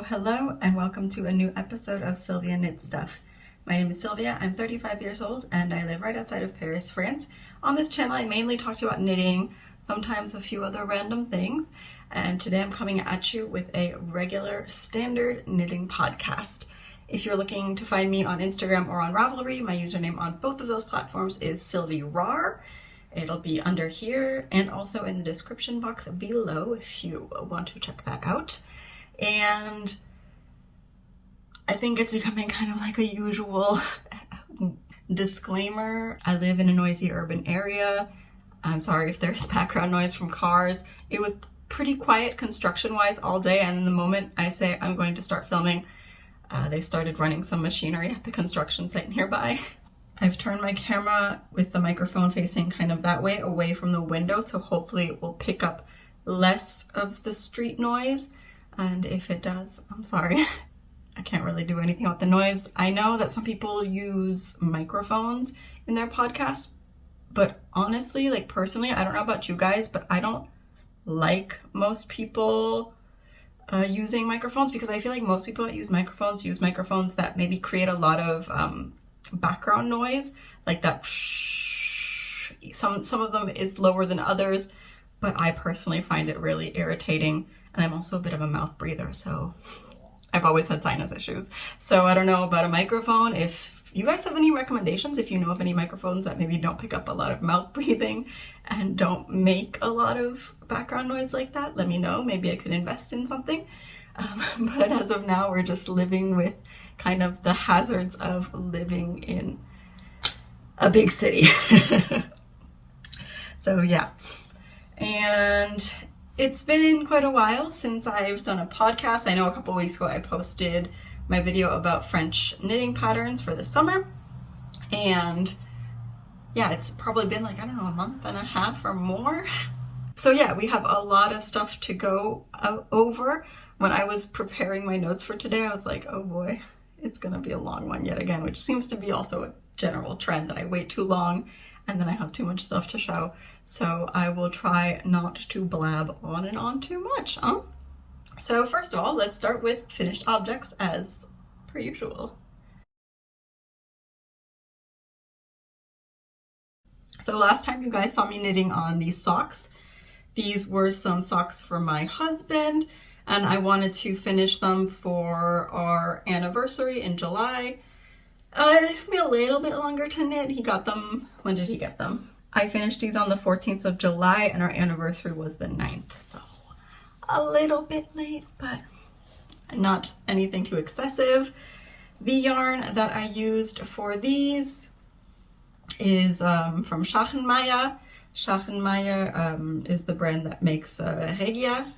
Hello, and welcome to a new episode of Sylvia Knits Stuff. My name is Sylvia, I'm 35 years old, and I live right outside of Paris, France. On this channel, I mainly talk to you about knitting, sometimes a few other random things, and today I'm coming at you with a regular, standard knitting podcast. If you're looking to find me on Instagram or on Ravelry, my username on both of those platforms is SylvieRar. It'll be under here and also in the description box below if you want to check that out. And I think it's becoming kind of like a usual disclaimer. I live in a noisy urban area. I'm sorry if there's background noise from cars. It was pretty quiet construction-wise all day, and the moment I say I'm going to start filming, they started running some machinery at the construction site nearby. I've turned my camera with the microphone facing kind of that way, away from the window, so hopefully it will pick up less of the street noise. And if it does, I'm sorry. I can't really do anything about the noise. I know that some people use microphones in their podcasts, but honestly, like personally, I don't know about you guys, but I don't like most people using microphones, because I feel like most people that use microphones that maybe create a lot of background noise, like that. Some of them is lower than others, but I personally find it really irritating. And I'm also a bit of a mouth breather, so I've always had sinus issues. So I don't know about a microphone. If you guys have any recommendations, if you know of any microphones that maybe don't pick up a lot of mouth breathing and don't make a lot of background noise like that, let me know. Maybe I could invest in something. But as of now, we're just living with kind of the hazards of living in a big city. So yeah. And it's been quite a while since I've done a podcast. I know a couple weeks ago I posted my video about French knitting patterns for the summer. And yeah, it's probably been like, I don't know, a month and a half or more. So yeah, we have a lot of stuff to go over. When I was preparing my notes for today, I was like, oh boy, it's gonna be a long one yet again, which seems to be also a general trend, that I wait too long and then I have too much stuff to show. So I will try not to blab on and on too much. So first of all, let's start with finished objects as per usual. So last time you guys saw me knitting on these socks. These were some socks for my husband, and I wanted to finish them for our anniversary in July. It took me a little bit longer to knit. He got them, when did he get them? I finished these on the 14th of July and our anniversary was the 9th. So a little bit late, but not anything too excessive. The yarn that I used for these is from Schachenmeier. Schachenmeier is the brand that makes Regia.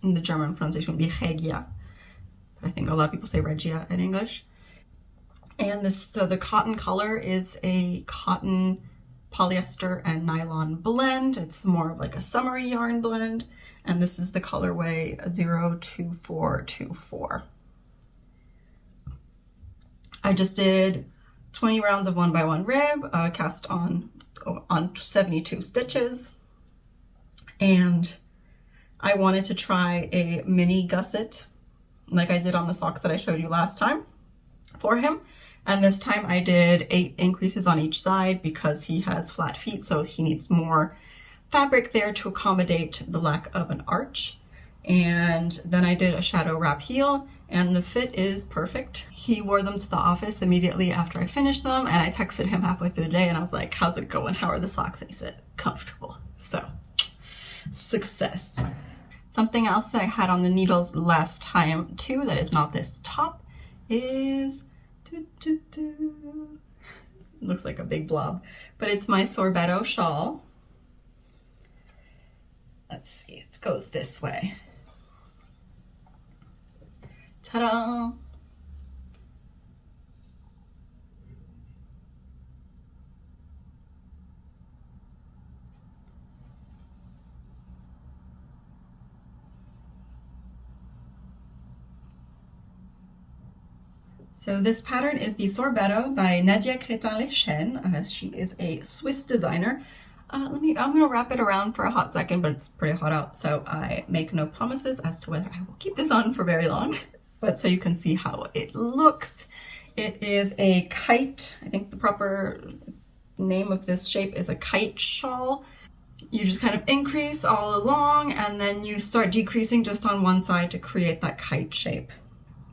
And the German pronunciation would be Regia. I think a lot of people say Regia in English. And so the cotton color is a cotton, polyester, and nylon blend. It's more of like a summery yarn blend. And this is the colorway 02424. I just did 20 rounds of 1x1 rib, cast on 72 stitches. And I wanted to try a mini gusset, like I did on the socks that I showed you last time for him. And this time I did 8 increases on each side because he has flat feet, so he needs more fabric there to accommodate the lack of an arch. And then I did a shadow wrap heel, and the fit is perfect. He wore them to the office immediately after I finished them, and I texted him halfway through the day and I was like, how's it going? How are the socks? And he said, comfortable. So, success. Something else that I had on the needles last time too, that is not this top, is looks like a big blob, but it's my Sorbetto shawl. Let's see, it goes this way. Ta-da! So this pattern is the Sorbetto by Nadia Crétin-Léchenne. She is a Swiss designer. I'm gonna wrap it around for a hot second, but it's pretty hot out, so I make no promises as to whether I will keep this on for very long. But so you can see how it looks. It is a kite. I think the proper name of this shape is a kite shawl. You just kind of increase all along and then you start decreasing just on one side to create that kite shape.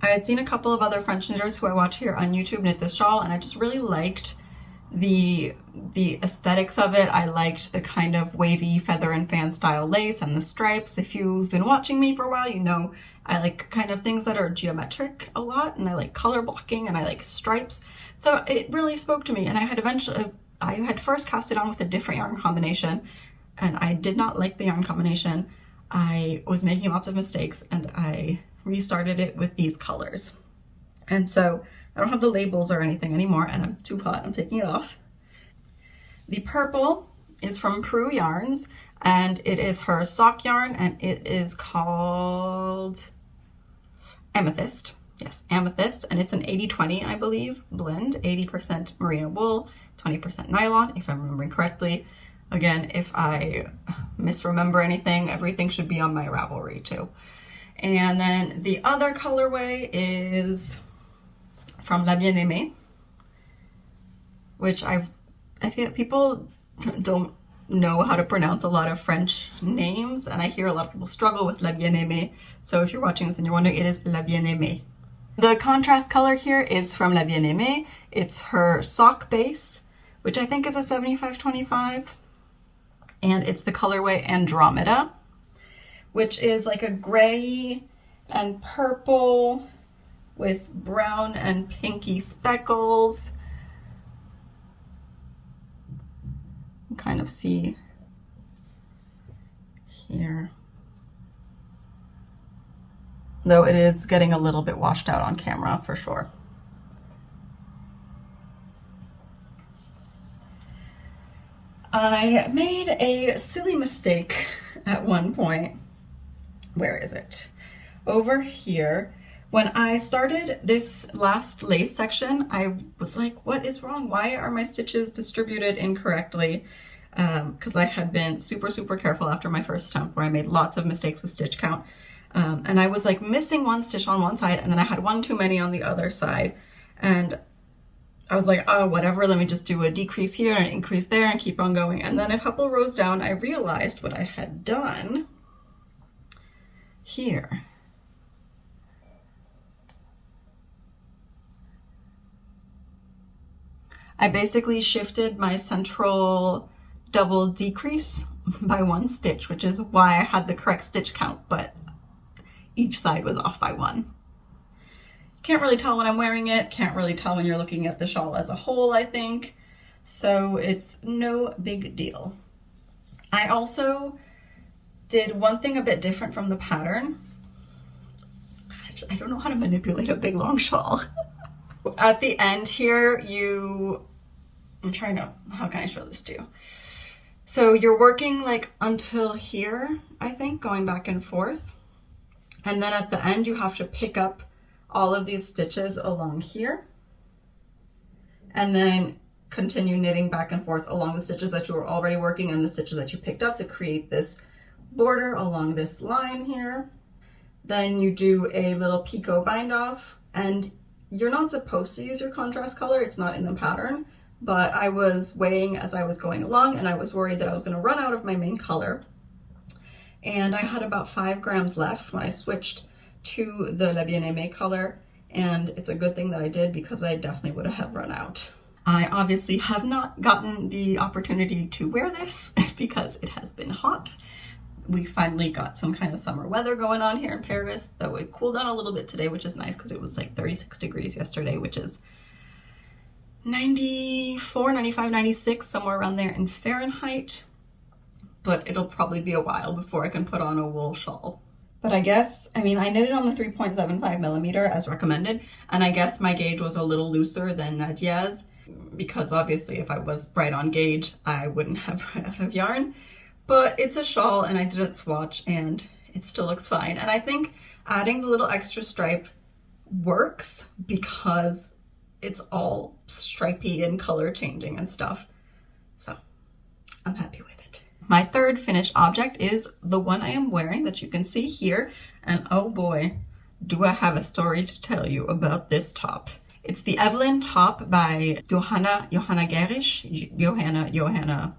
I had seen a couple of other French knitters who I watch here on YouTube knit this shawl, and I just really liked the aesthetics of it. I liked the kind of wavy feather and fan style lace and the stripes. If you've been watching me for a while, you know I like kind of things that are geometric a lot, and I like color blocking and I like stripes. So it really spoke to me, and I had first cast it on with a different yarn combination and I did not like the yarn combination. I was making lots of mistakes and I restarted it with these colors. And so I don't have the labels or anything anymore, and I'm too hot, I'm taking it off. The purple is from Prue Yarns, and it is her sock yarn, and it is called Amethyst. Yes, Amethyst, and it's an 80-20, I believe, blend. 80% merino wool, 20% nylon, if I'm remembering correctly. Again, if I misremember anything, everything should be on my Ravelry too. And then the other colorway is from La Bien-Aimée, which I think people don't know how to pronounce a lot of French names, and I hear a lot of people struggle with La Bien-Aimée. So if you're watching this and you're wondering, it is La Bien-Aimée. The contrast color here is from La Bien-Aimée. It's her sock base, which I think is a 75-25, and it's the colorway Andromeda, which is like a gray and purple with brown and pinky speckles. You can kind of see here, though it is getting a little bit washed out on camera for sure. I made a silly mistake at one point. Where is it? Over here. When I started this last lace section, I was like, what is wrong? Why are my stitches distributed incorrectly? Because I had been super careful after my first attempt where I made lots of mistakes with stitch count. And I was like missing one stitch on one side, and then I had one too many on the other side. And I was like, oh, whatever, let me just do a decrease here and increase there and keep on going. And then a couple rows down, I realized what I had done here. I basically shifted my central double decrease by one stitch, which is why I had the correct stitch count, but each side was off by one. Can't really tell when I'm wearing it, can't really tell when you're looking at the shawl as a whole, I think. So it's no big deal. I also did one thing a bit different from the pattern. I don't know how to manipulate a big long shawl. At the end here, how can I show this to you? So you're working like until here, I think, going back and forth. And then at the end, you have to pick up all of these stitches along here and then continue knitting back and forth along the stitches that you were already working and the stitches that you picked up to create this border along this line here. Then you do a little picot bind off, and you're not supposed to use your contrast color, it's not in the pattern, but I was weighing as I was going along and I was worried that I was going to run out of my main color, and I had about 5 grams left when I switched to the La Bien-Aimée color, and it's a good thing that I did because I definitely would have run out. I obviously have not gotten the opportunity to wear this because it has been hot. We finally got some kind of summer weather going on here in Paris that would cool down a little bit today, which is nice because it was like 36 degrees yesterday, which is 94, 95, 96, somewhere around there in Fahrenheit. But it'll probably be a while before I can put on a wool shawl. But I knitted on the 3.75 millimeter as recommended, and I guess my gauge was a little looser than Nadia's, because obviously if I was right on gauge, I wouldn't have run out of yarn. But it's a shawl and I didn't swatch and it still looks fine. And I think adding the little extra stripe works because it's all stripy and color changing and stuff. So I'm happy with it. My third finished object is the one I am wearing that you can see here. And oh boy, do I have a story to tell you about this top. It's the Evelyne top by Johanna Gehrisch. Johanna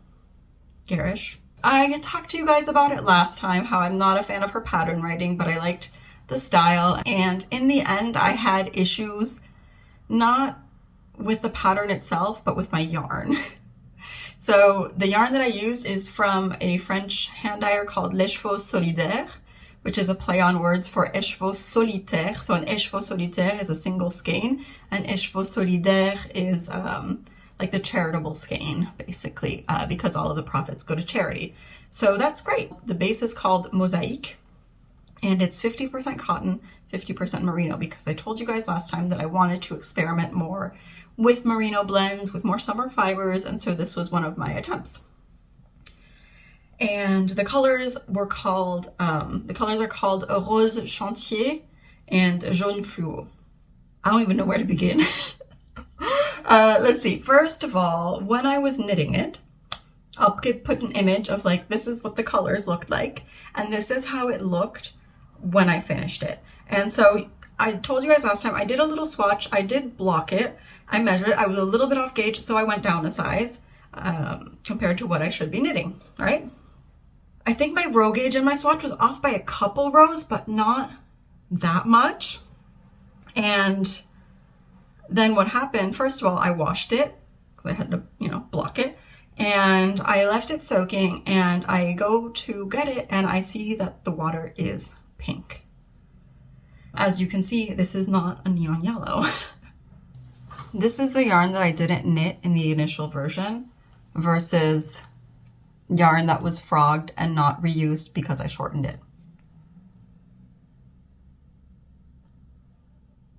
Gehrisch. I talked to you guys about it last time, how I'm not a fan of her pattern writing, but I liked the style. And in the end, I had issues, not with the pattern itself, but with my yarn. So the yarn that I used is from a French hand dyer called Les Chevaux Solidaire, which is a play on words for écheveau solitaire. So an écheveau solitaire is a single skein, and écheveau solidaire is like the charitable skein, basically, because all of the profits go to charity. So that's great. The base is called Mosaïque, and it's 50% cotton, 50% merino, because I told you guys last time that I wanted to experiment more with merino blends, with more summer fibers, and so this was one of my attempts. And the colors were called, are called Rose Chantier and Jaune fluo. I don't even know where to begin. Let's see. First of all, when I was knitting it, I'll put an image of like, this is what the colors looked like, and this is how it looked when I finished it. And so I told you guys last time, I did a little swatch. I did block it. I measured it. I was a little bit off gauge, so I went down a size compared to what I should be knitting, right? I think my row gauge in my swatch was off by a couple rows, but not that much. And then what happened, first of all, I washed it because I had to, block it. And I left it soaking, and I go to get it, and I see that the water is pink. As you can see, this is not a neon yellow. This is the yarn that I didn't knit in the initial version versus yarn that was frogged and not reused because I shortened it.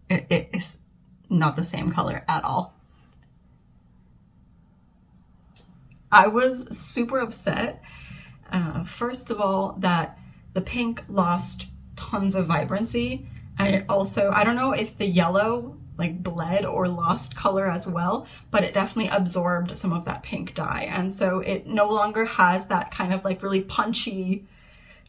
It is not the same color at all. I was super upset, first of all, that the pink lost tons of vibrancy, and it also, I don't know if the yellow like bled or lost color as well, but it definitely absorbed some of that pink dye, and so it no longer has that kind of like really punchy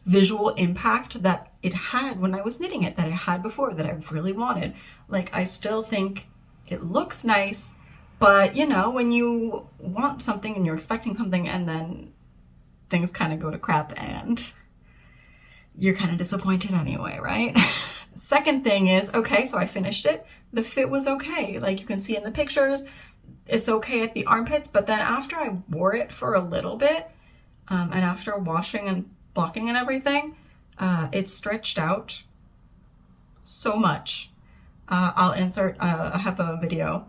visual impact that it had when I was knitting it, that I had before, that I really wanted. Like, I still think it looks nice, but when you want something and you're expecting something and then things kind of go to crap and you're kind of disappointed anyway, right? Second thing is, okay, so I finished it. The fit was okay. Like you can see in the pictures, it's okay at the armpits, but then after I wore it for a little bit, and after washing and blocking and everything, it stretched out so much. I'll insert, I have a video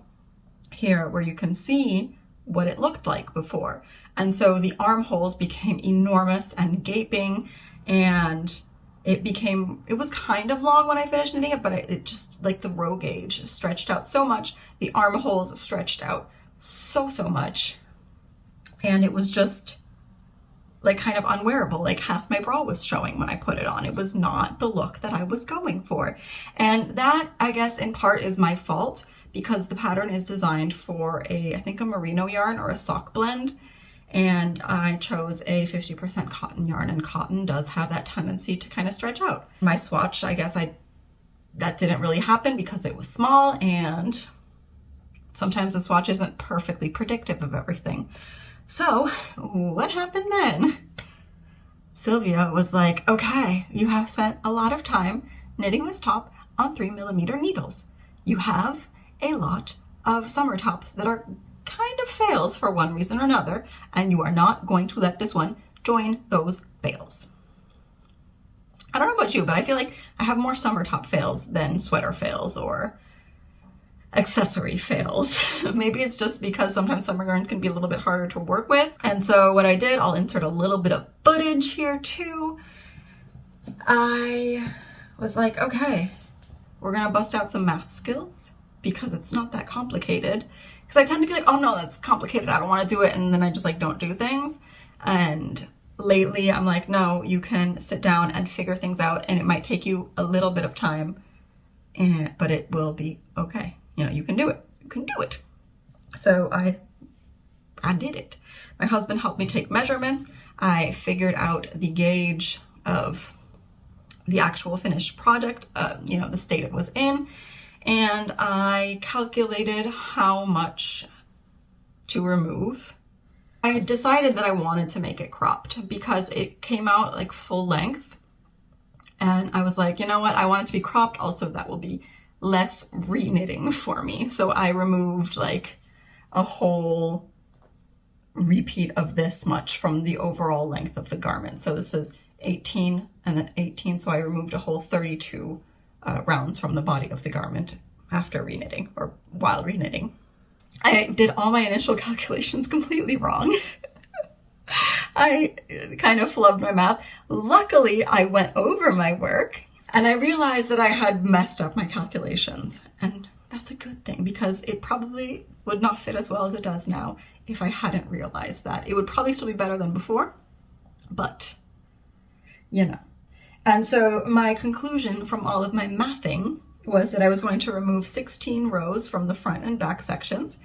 here where you can see what it looked like before. And so the armholes became enormous and gaping, and it was kind of long when I finished knitting it, but it just, like, the row gauge stretched out so much. The armholes stretched out so much. And it was just like kind of unwearable. Like half my bra was showing when I put it on. It was not the look that I was going for. And that, I guess, in part is my fault, because the pattern is designed for I think a merino yarn or a sock blend. And I chose a 50% cotton yarn, and cotton does have that tendency to kind of stretch out. My swatch, I guess that didn't really happen because it was small, and sometimes the swatch isn't perfectly predictive of everything. So what happened then? Sylvia was like, okay, you have spent a lot of time knitting this top on 3mm needles. You have a lot of summer tops that are kind of fails for one reason or another, and you are not going to let this one join those fails. I don't know about you, but I feel like I have more summer top fails than sweater fails or accessory fails. Maybe it's just because sometimes summer yarns can be a little bit harder to work with. And so what I did, I'll insert a little bit of footage here too. I was like, okay, we're gonna bust out some math skills because it's not that complicated. Because I tend to be like, oh no, that's complicated, I don't want to do it, and then I just like don't do things. And lately I'm like, no, you can sit down and figure things out, and it might take you a little bit of time, but it will be okay. You can do it. You can do it. So I I did it. My husband helped me take measurements. I figured out the gauge of the actual finished project, you know, the state it was in, and I calculated how much to remove. I decided that I wanted to make it cropped because it came out like full length, and I was like, you know what, I want it to be cropped, also that will be less re-knitting for me. So I removed like a whole repeat of this much from the overall length of the garment. So this is 18 and then 18, so I removed a whole 32 rounds from the body of the garment after re-knitting, or while re-knitting. I did all my initial calculations completely wrong. I kind of flubbed my math. Luckily, I went over my work and I realized that I had messed up my calculations. And that's a good thing, because it probably would not fit as well as it does now if I hadn't realized that. It would probably still be better than before, but you know. And so my conclusion from all of my mathing was that I was going to remove 16 rows from the front and back sections.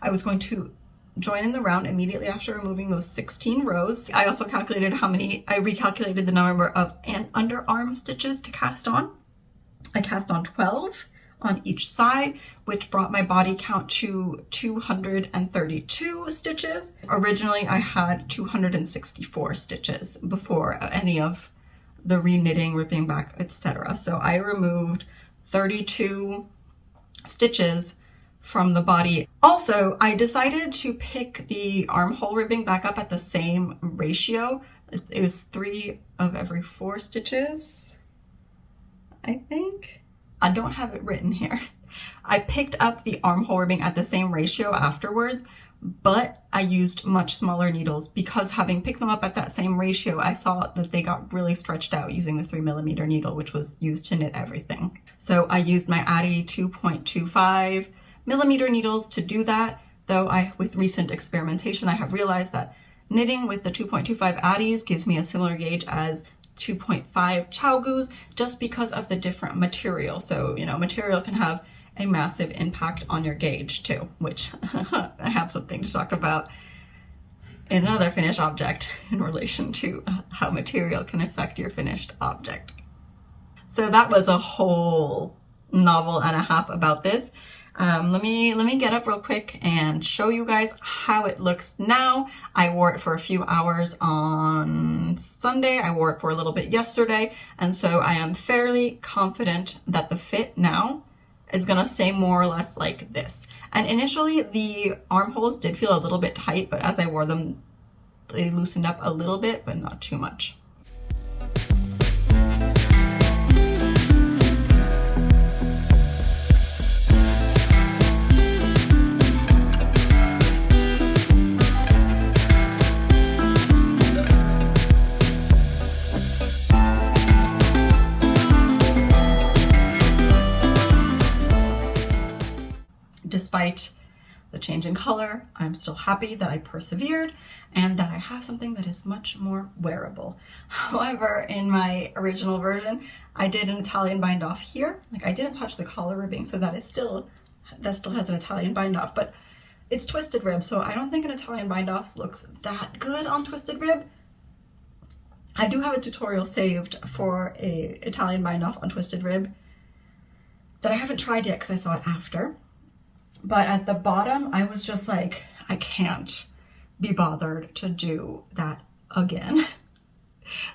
I was going to join in the round immediately after removing those 16 rows. I also calculated I recalculated the number of underarm stitches to cast on. I cast on 12 on each side, which brought my body count to 232 stitches. Originally, I had 264 stitches before any of the re-knitting, ripping back, etc. So I removed 32 stitches from the body. Also, I decided to pick the armhole ribbing back up at the same ratio. It was 3 of every 4 stitches, I think. I don't have it written here. I picked up the armhole ribbing at the same ratio afterwards, but I used much smaller needles because, having picked them up at that same ratio, I saw that they got really stretched out using the 3mm needle, which was used to knit everything. So I used my Addi 2.25mm needles to do that, though with recent experimentation, I have realized that knitting with the 2.25 Addis gives me a similar gauge as 2.5 Chaugus, just because of the different material. So, you know, material can have a massive impact on your gauge too, which I have something to talk about in another finished object in relation to how material can affect your finished object. So that was a whole novel and a half about this. Let me get up real quick and show you guys how it looks now. I wore it for a few hours on Sunday. I wore it for a little bit yesterday. And so I am fairly confident that the fit now is gonna stay more or less like this. And initially the armholes did feel a little bit tight, but as I wore them, they loosened up a little bit, but not too much. Despite the change in color, I'm still happy that I persevered and that I have something that is much more wearable. However, in my original version, I did an Italian bind off here. Like, I didn't touch the collar ribbing, so that still has an Italian bind off, but it's twisted rib, so I don't think an Italian bind off looks that good on twisted rib. I do have a tutorial saved for a Italian bind off on twisted rib that I haven't tried yet because I saw it after. But at the bottom, I was just like, I can't be bothered to do that again.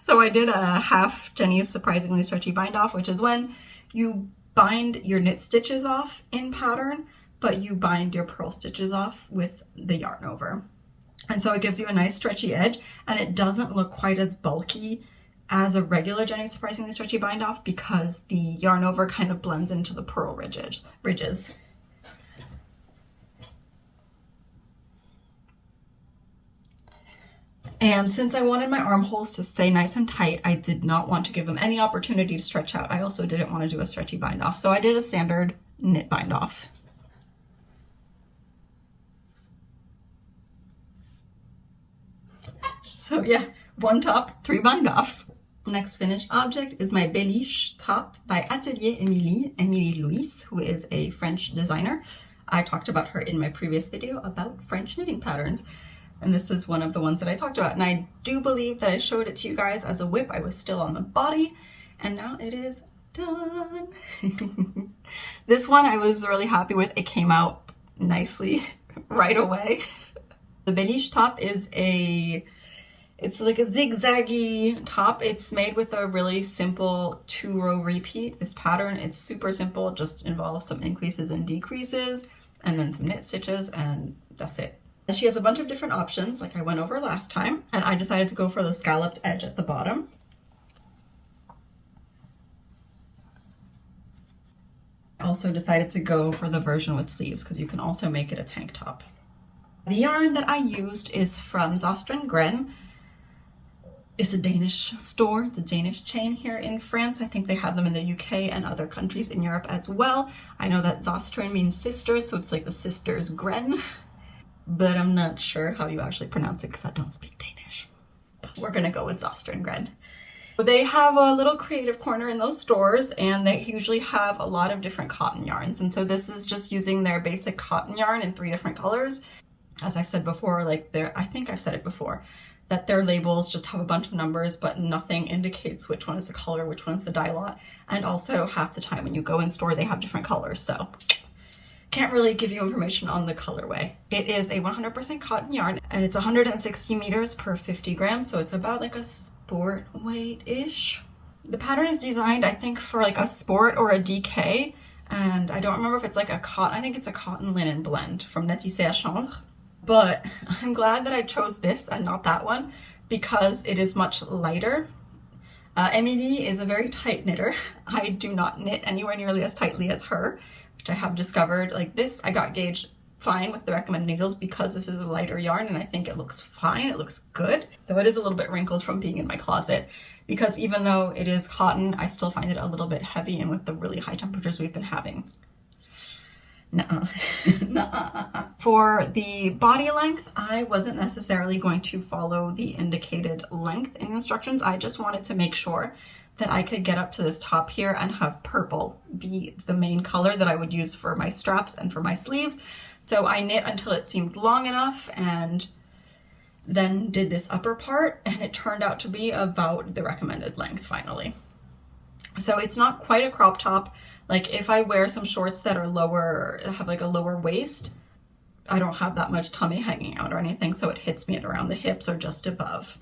So I did a half Jenny's Surprisingly Stretchy bind off, which is when you bind your knit stitches off in pattern, but you bind your purl stitches off with the yarn over. And so it gives you a nice stretchy edge, and it doesn't look quite as bulky as a regular Jenny's Surprisingly Stretchy bind off because the yarn over kind of blends into the purl ridges. And since I wanted my armholes to stay nice and tight, I did not want to give them any opportunity to stretch out. I also didn't want to do a stretchy bind off, so I did a standard knit bind off. So yeah, 1 top, 3 bind offs. Next finished object is my Béliche top by Atelier Emilie Louise, who is a French designer. I talked about her in my previous video about French knitting patterns. And this is one of the ones that I talked about. And I do believe that I showed it to you guys as a whip. I was still on the body, and now it is done. This one I was really happy with. It came out nicely right away. The Béliche top is it's like a zigzaggy top. It's made with a really simple 2-row repeat. This pattern, it's super simple, just involves some increases and decreases and then some knit stitches, and that's it. She has a bunch of different options like I went over last time, and I decided to go for the scalloped edge at the bottom. I also decided to go for the version with sleeves because you can also make it a tank top. The yarn that I used is from Søstrene Grene. It's a Danish store, it's a Danish chain here in France. I think they have them in the UK and other countries in Europe as well. I know that Søstrene means sisters, so it's like the sisters Grene. But I'm not sure how you actually pronounce it because I don't speak Danish. We're gonna go with Søstrene Grene. They have a little creative corner in those stores, and they usually have a lot of different cotton yarns. And so this is just using their basic cotton yarn in 3 different colors. As I've said before, like I think I've said it before, that their labels just have a bunch of numbers, but nothing indicates which one is the color, which one is the dye lot. And also half the time when you go in store, they have different colors. So can't really give you information on the colorway. It is a 100% cotton yarn, and it's 160 meters per 50 grams. So it's about like a sport weight-ish. The pattern is designed, I think, for like a sport or a DK. And I don't remember if it's like a cotton, I think it's a cotton linen blend from Métissé à Chanvre. But I'm glad that I chose this and not that one because it is much lighter. Emilie is a very tight knitter. I do not knit anywhere nearly as tightly as her, which I have discovered. Like this, I got gauged fine with the recommended needles because this is a lighter yarn, and I think it looks fine. It looks good, though it is a little bit wrinkled from being in my closet because even though it is cotton, I still find it a little bit heavy, and with the really high temperatures we've been having. Nuh-uh. Nuh-uh. For the body length, I wasn't necessarily going to follow the indicated length in instructions. I just wanted to make sure that I could get up to this top here and have purple be the main color that I would use for my straps and for my sleeves. So I knit until it seemed long enough and then did this upper part, and it turned out to be about the recommended length finally. So it's not quite a crop top. Like if I wear some shorts that are lower, have like a lower waist, I don't have that much tummy hanging out or anything, so it hits me at around the hips or just above.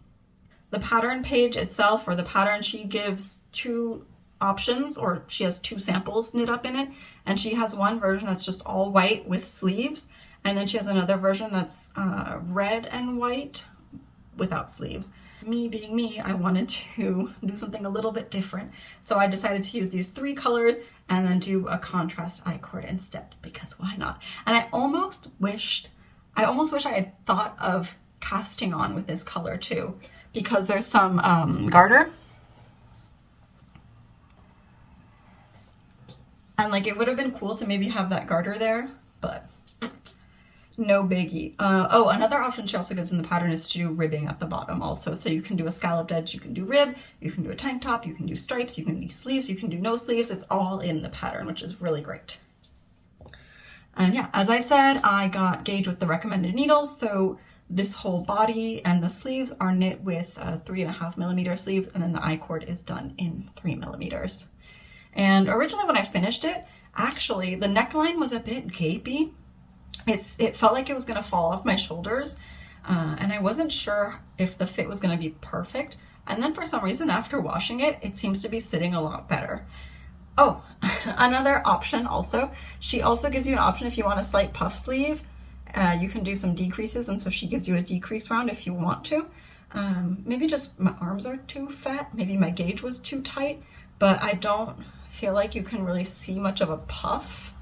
The pattern page itself, or the pattern, she gives 2 options, or she has 2 samples knit up in it, and she has one version that's just all white with sleeves, and then she has another version that's red and white without sleeves. Me being me, I wanted to do something a little bit different, so I decided to use these 3 colors and then do a contrast I-cord instead, because why not? And I almost wish I had thought of casting on with this color too, because there's some garter, and like it would have been cool to maybe have that garter there, but no biggie. Oh, another option she also gives in the pattern is to do ribbing at the bottom also. So you can do a scalloped edge, you can do rib, you can do a tank top, you can do stripes, you can do sleeves, you can do no sleeves. It's all in the pattern, which is really great. And yeah, as I said, I got gauge with the recommended needles. So this whole body and the sleeves are knit with 3.5 millimeter sleeves, and then the I-cord is done in 3 millimeters. And originally when I finished it, actually the neckline was a bit gapey. It felt like it was going to fall off my shoulders, and I wasn't sure if the fit was going to be perfect. And then for some reason, after washing it, it seems to be sitting a lot better. Oh, another option also, she also gives you an option if you want a slight puff sleeve. You can do some decreases, and so she gives you a decrease round if you want to. Maybe just my arms are too fat, maybe my gauge was too tight, but I don't feel like you can really see much of a puff.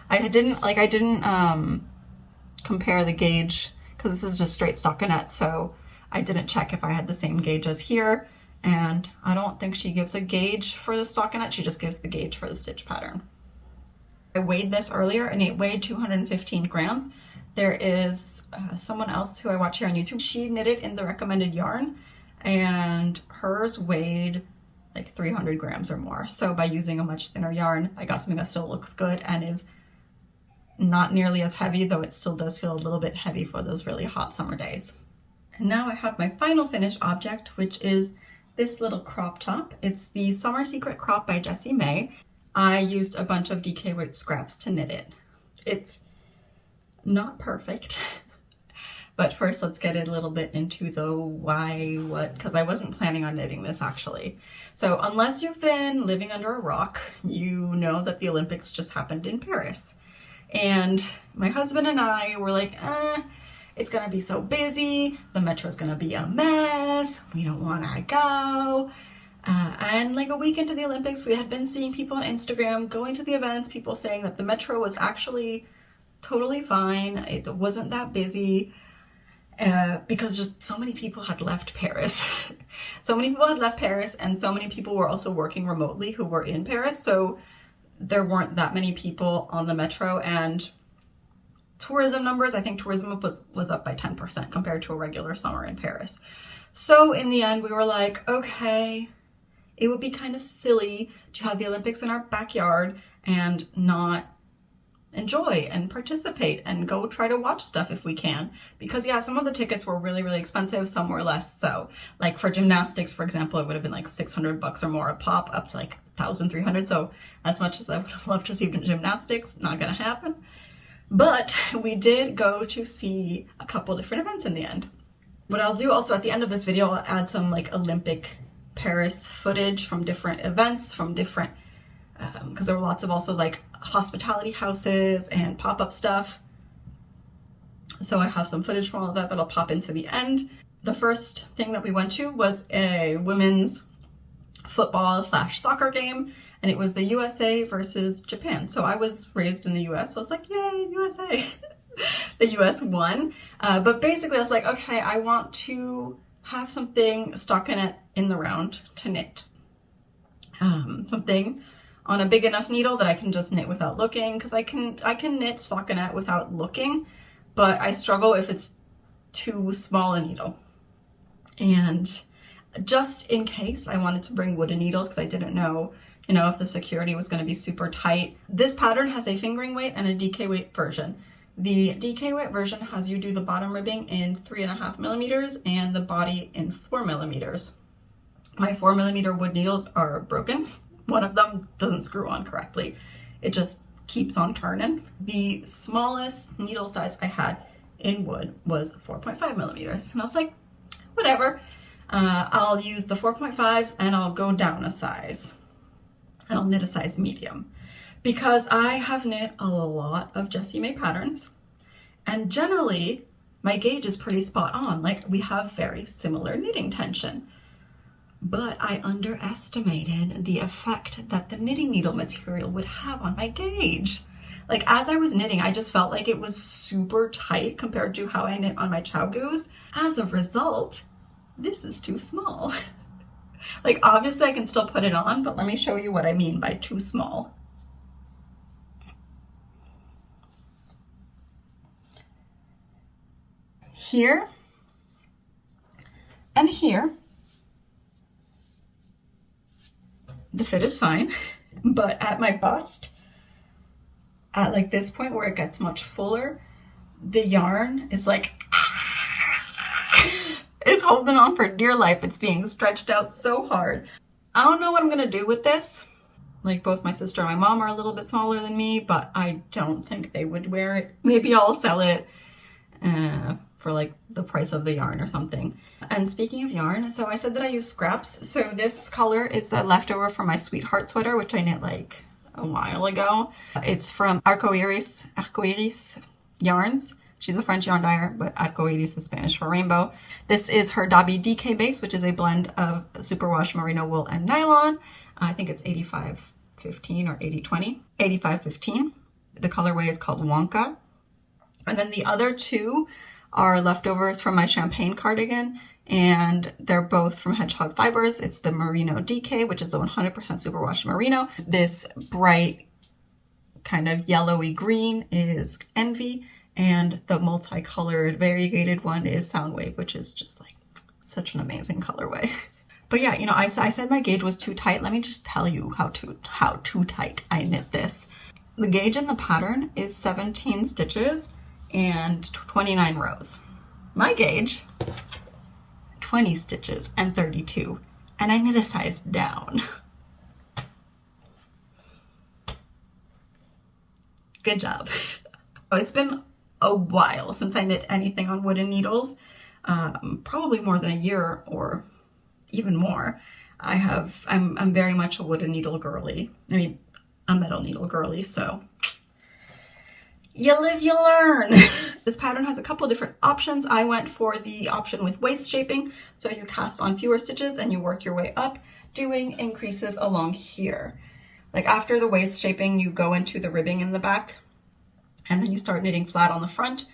I didn't compare the gauge because this is just straight stockinette, so I didn't check if I had the same gauge as here, and I don't think she gives a gauge for the stockinette, she just gives the gauge for the stitch pattern. I weighed this earlier and it weighed 215 grams. There is someone else who I watch here on YouTube. She knitted in the recommended yarn, and hers weighed like 300 grams or more. So by using a much thinner yarn, I got something that still looks good and is not nearly as heavy, though it still does feel a little bit heavy for those really hot summer days. And now I have my final finished object, which is this little crop top. It's the Summer Secret Crop by Jessie May. I used a bunch of DK weight scraps to knit it. It's not perfect, but first let's get a little bit into the why, what, because I wasn't planning on knitting this actually. So unless you've been living under a rock, you know that the Olympics just happened in Paris. And my husband and I were like, it's gonna be so busy, the metro's gonna be a mess, we don't wanna go. And like a week into the Olympics, we had been seeing people on Instagram going to the events, people saying that the metro was actually totally fine, it wasn't that busy, because just so many people had left Paris. So many people had left Paris, and so many people were also working remotely who were in Paris, so there weren't that many people on the metro. And tourism numbers, I think tourism was up by 10% compared to a regular summer in Paris. So in the end, we were like, okay, it would be kind of silly to have the Olympics in our backyard and not enjoy and participate and go try to watch stuff if we can. Because yeah, some of the tickets were really, really expensive, some were less so. Like for gymnastics, for example, it would have been like $600 or more a pop, up to like $1,300. So as much as I would have loved to see gymnastics, not gonna happen. But we did go to see a couple different events in the end. What I'll do also at the end of this video, I'll add some like Olympic Paris footage from different events, from different, because there were lots of also like hospitality houses and pop-up stuff. So I have some footage from all of that that'll pop into the end. The first thing that we went to was a women's football/soccer game, and it was the USA versus Japan. So I was raised in the US, so I was like, yay, USA. The US won. But basically I was like, okay, I want to have something stockinette in the round to knit. Something on a big enough needle that I can just knit without looking, because I can knit stockinette without looking, but I struggle if it's too small a needle. And just in case, I wanted to bring wooden needles because I didn't know, if the security was going to be super tight. This pattern has a fingering weight and a DK weight version. The DK weight version has you do the bottom ribbing in 3.5 millimeters and the body in 4 millimeters. My 4 millimeter wood needles are broken. One of them doesn't screw on correctly. It just keeps on turning. The smallest needle size I had in wood was 4.5 millimeters. And I was like, whatever. I'll use the 4.5s and I'll go down a size. And I'll knit a size medium. Because I have knit a lot of Jessie May patterns. And generally, my gauge is pretty spot on. Like, we have very similar knitting tension. But I underestimated the effect that the knitting needle material would have on my gauge. Like, as I was knitting, I just felt like it was super tight compared to how I knit on my Chow Goose. As a result, this is too small. Like, obviously I can still put it on, but let me show you what I mean by too small. Here and here, the fit is fine, but at my bust, at like this point where it gets much fuller, the yarn is like, is holding on for dear life. It's being stretched out so hard. I don't know what I'm gonna do with this. Like, both my sister and my mom are a little bit smaller than me, but I don't think they would wear it. Maybe I'll sell it for like the price of the yarn or something. And speaking of yarn, so I said that I use scraps. So this color is a leftover from my Sweetheart sweater, which I knit like a while ago. It's from Arcoiris yarns. She's a French yarn dyer, but Arcoiris is Spanish for rainbow. This is her Dobby DK base, which is a blend of superwash merino wool and nylon. I think it's 85-15 or 80-20. 85-15. The colorway is called Wonka. And then the other two are leftovers from my Champagne cardigan, and they're both from Hedgehog Fibres. It's the Merino DK, which is a 100% superwash merino. This bright kind of yellowy green is Envy, and the multicolored variegated one is Soundwave, which is just like such an amazing colorway. But yeah, you know, I said my gauge was too tight. Let me just tell you how too tight I knit this. The gauge in the pattern is 17 stitches and 29 rows. My gauge, 20 stitches and 32, and I knit a size down. Good job. It's been a while since I knit anything on wooden needles, probably more than a year or even more. I'm very much a wooden needle girly. I mean, a metal needle girly, so you live, you learn. This pattern has a couple different options. I went for the option with waist shaping, so you cast on fewer stitches and you work your way up, doing increases along here. Like after the waist shaping, you go into the ribbing in the back, and then you start knitting flat on the front.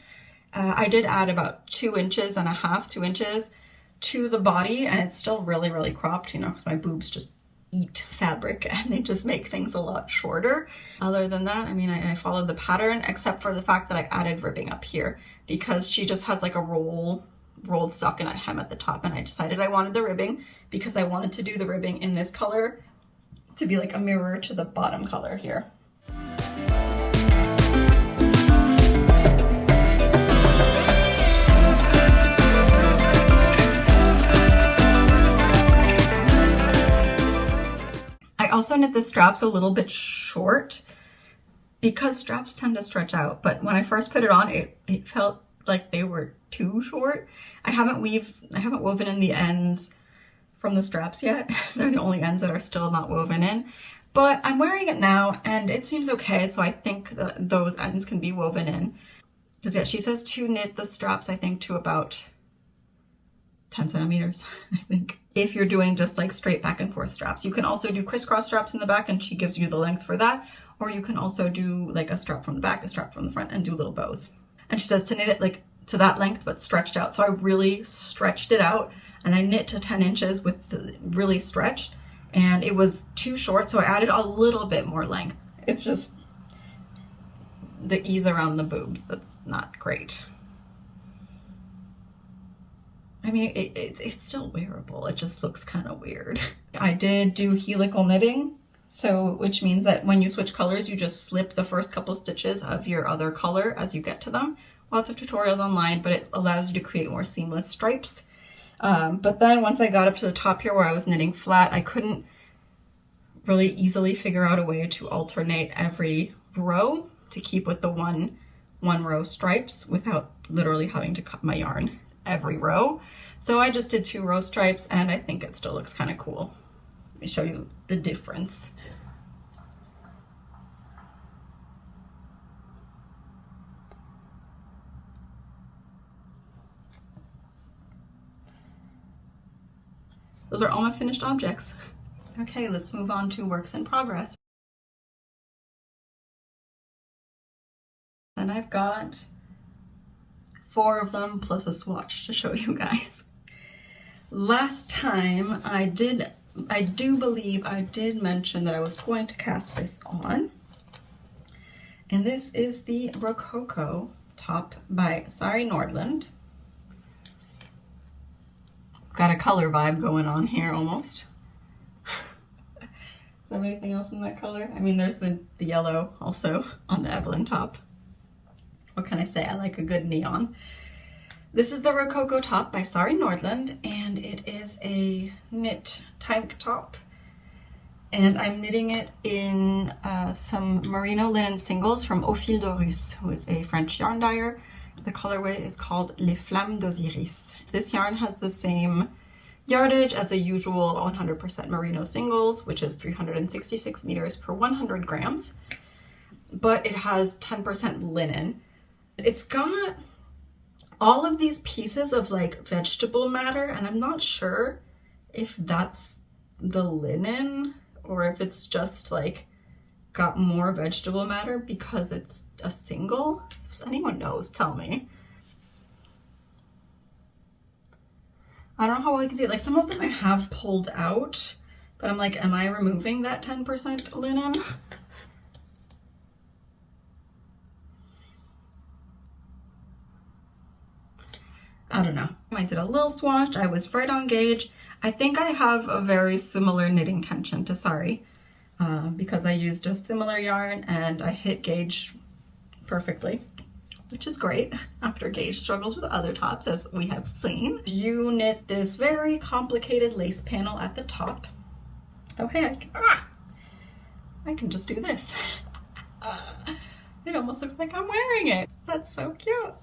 I did add about 2.5 inches to the body, and it's still really, really cropped, you know, because my boobs just eat fabric and they just make things a lot shorter. Other than that, I mean, I followed the pattern, except for the fact that I added ribbing up here because she just has like a rolled stockinette hem at the top, and I decided I wanted the ribbing because I wanted to do the ribbing in this color to be like a mirror to the bottom color here. I also knit the straps a little bit short because straps tend to stretch out, but when I first put it on, it felt like they were too short. I haven't woven in the ends from the straps yet. They're the only ends that are still not woven in, but I'm wearing it now and it seems okay, so I think that those ends can be woven in. Because yeah, she says to knit the straps, I think, to about 10 centimeters, I think. If you're doing just like straight back and forth straps. You can also do crisscross straps in the back and she gives you the length for that. Or you can also do like a strap from the back, a strap from the front, and do little bows. And she says to knit it like to that length, but stretched out. So I really stretched it out and I knit to 10 inches with the really stretched, and it was too short. So I added a little bit more length. It's just the ease around the boobs that's not great. I mean, it's still wearable. It just looks kind of weird. I did do helical knitting, so which means that when you switch colors, you just slip the first couple stitches of your other color as you get to them. Lots of tutorials online, but it allows you to create more seamless stripes. But then once I got up to the top here where I was knitting flat, I couldn't really easily figure out a way to alternate every row to keep with the one row stripes without literally having to cut my yarn every row. So I just did 2 row stripes and I think it still looks kind of cool. Let me show you the difference. Those are all my finished objects. Okay, let's move on to works in progress. And I've got 4 of them plus a swatch to show you guys. Last time I do believe I did mention that I was going to cast this on. And this is the Rococo top by Sari Nordlund. Got a color vibe going on here almost. Is there anything else in that color? I mean, there's the yellow also on the Evelyne top. What can I say? I like a good neon. This is the Rococo top by Sari Nordlund, and it is a knit tank top. And I'm knitting it in some merino linen singles from Au Fil de Russe, who is a French yarn dyer. The colorway is called Les Flammes d'Osiris. This yarn has the same yardage as a usual 100% merino singles, which is 366 meters per 100 grams, but it has 10% linen. It's got all of these pieces of like vegetable matter, and I'm not sure if that's the linen or if it's just like got more vegetable matter because it's a single. If anyone knows, tell me. I don't know how well you can see it. Like some of them I have pulled out, but I'm like, am I removing that 10% linen? I don't know. I did a little swatch. I was right on gauge. I think I have a very similar knitting tension to Sari because I used a similar yarn and I hit gauge perfectly, which is great after gauge struggles with other tops, as we have seen. You knit this very complicated lace panel at the top. Oh hey, I can just do this. It almost looks like I'm wearing it. That's so cute.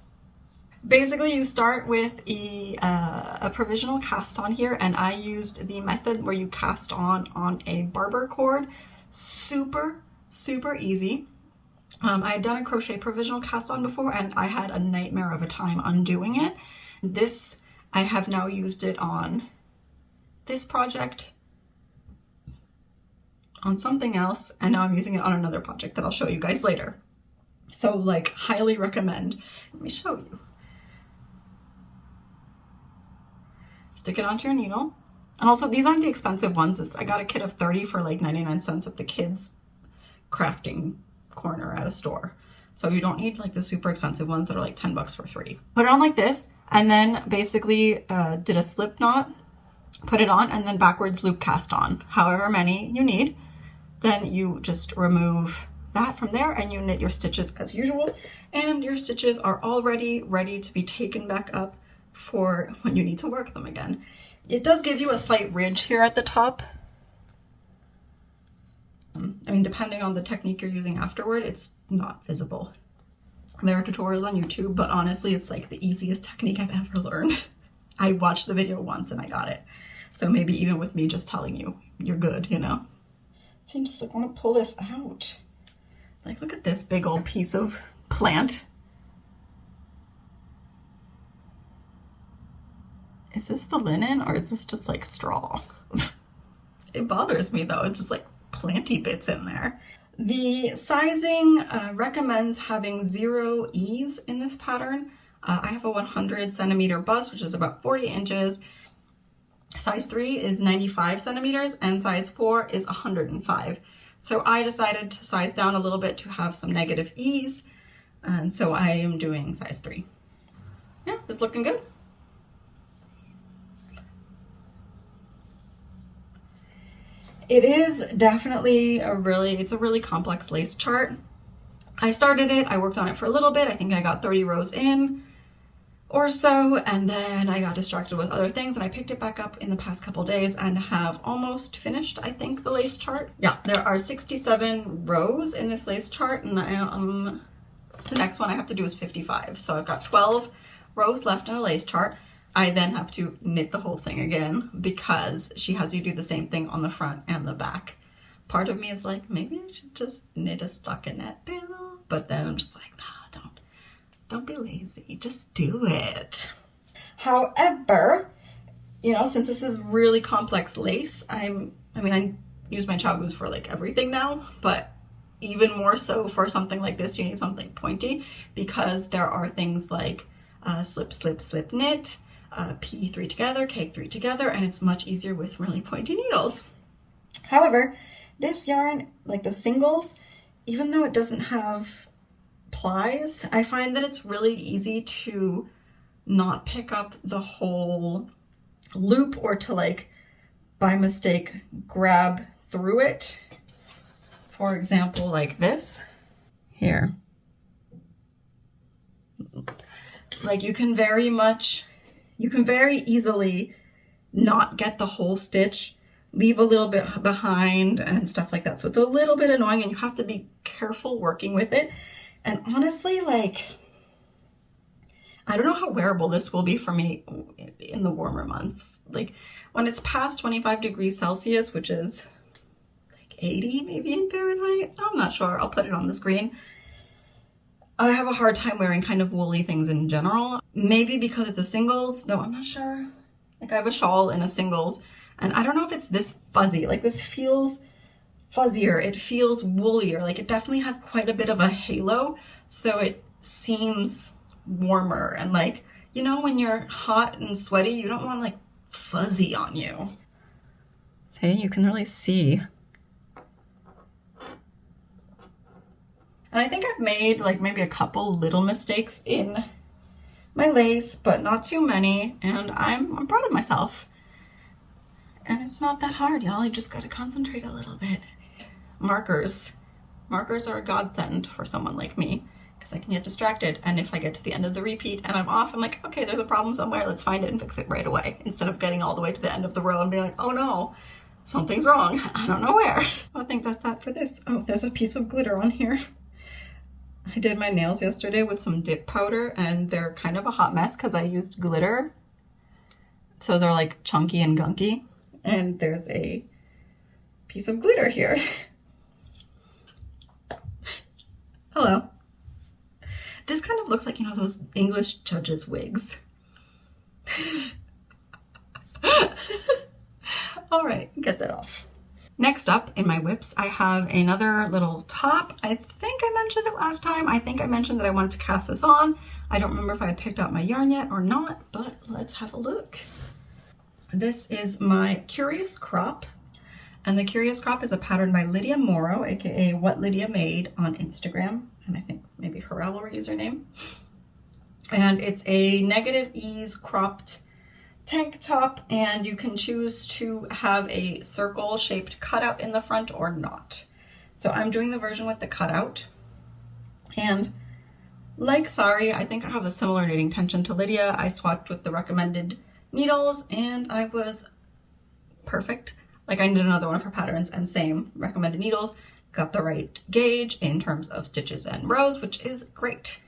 Basically, you start with a provisional cast on here, and I used the method where you cast on a barber cord. Super, super easy. I had done a crochet provisional cast on before, and I had a nightmare of a time undoing it. This, I have now used it on this project, on something else, and now I'm using it on another project that I'll show you guys later. So like, highly recommend. Let me show you. Stick it onto your needle. And also, these aren't the expensive ones. I got a kit of 30 for like 99 cents at the kids crafting corner at a store. So you don't need like the super expensive ones that are like 10 bucks for 3. Put it on like this, and then basically did a slip knot, put it on, and then backwards loop cast on, however many you need. Then you just remove that from there and you knit your stitches as usual, and your stitches are already ready to be taken back up for when you need to work them again. It does give you a slight ridge here at the top. I mean, depending on the technique you're using afterward, it's not visible. There are tutorials on YouTube, but honestly, it's like the easiest technique I've ever learned. I watched the video once and I got it. So maybe even with me just telling you, you're good, you know? So I just like want to pull this out. Like, look at this big old piece of plant. Is this the linen or is this just like straw? It bothers me though. It's just like planty bits in there. The sizing recommends having 0 ease in this pattern. I have a 100 centimeter bust, which is about 40 inches. Size 3 is 95 centimeters and size 4 is 105. So I decided to size down a little bit to have some negative ease. And so I am doing size 3. Yeah, it's looking good. It is definitely it's a really complex lace chart. I started it, I worked on it for a little bit. I think I got 30 rows in or so, and then I got distracted with other things and I picked it back up in the past couple days and have almost finished, I think, the lace chart. Yeah, there are 67 rows in this lace chart, and the next one I have to do is 55. So I've got 12 rows left in the lace chart. I then have to knit the whole thing again because she has you do the same thing on the front and the back. Part of me is like, maybe I should just knit a stockinette panel, but then I'm just like, nah, don't be lazy, just do it. However, you know, since this is really complex lace, I use my chagoos for like everything now, but even more so for something like this, you need something pointy because there are things like slip, slip, slip knit, P3 together, K3 together, and it's much easier with really pointy needles. However, this yarn, like the singles, even though it doesn't have plies, I find that it's really easy to not pick up the whole loop or to like by mistake grab through it. For example, like this here. Like you can very easily not get the whole stitch, leave a little bit behind and stuff like that. So it's a little bit annoying and you have to be careful working with it. And honestly, like, I don't know how wearable this will be for me in the warmer months. Like when it's past 25 degrees Celsius, which is like 80 maybe in Fahrenheit, I'm not sure, I'll put it on the screen. I have a hard time wearing kind of woolly things in general. Maybe because it's a singles, though I'm not sure. Like I have a shawl in a singles, and I don't know if it's this fuzzy. Like this feels fuzzier, it feels woollier. Like it definitely has quite a bit of a halo, so it seems warmer. And like, you know, when you're hot and sweaty, you don't want like fuzzy on you. See, you can really see. And I think I've made like maybe a couple little mistakes in my lace, but not too many, and I'm proud of myself. And it's not that hard, y'all. You just gotta concentrate a little bit. Markers. Markers are a godsend for someone like me, because I can get distracted, and if I get to the end of the repeat and I'm off, I'm like, okay, there's a problem somewhere, let's find it and fix it right away, instead of getting all the way to the end of the row and being like, oh no, something's wrong, I don't know where. I think that's that for this. Oh, there's a piece of glitter on here. I did my nails yesterday with some dip powder, and they're kind of a hot mess because I used glitter, so they're like chunky and gunky, and there's a piece of glitter here. Hello. This kind of looks like, you know, those English judges' wigs. All right, get that off. Next up in my whips, I have another little top. I think I mentioned it last time. I think I mentioned that I wanted to cast this on. I don't remember if I had picked out my yarn yet or not, but let's have a look. This is my Curious Crop. And the Curious Crop is a pattern by Lydia Morrow, aka What Lydia Made on Instagram. And I think maybe her our username. And it's a negative ease cropped tank top, and you can choose to have a circle shaped cutout in the front or not. So I'm doing the version with the cutout. And like Sari, I think I have a similar knitting tension to Lydia. I swapped with the recommended needles and I was perfect. Like I knit another one of her patterns and same recommended needles. Got the right gauge in terms of stitches and rows, which is great.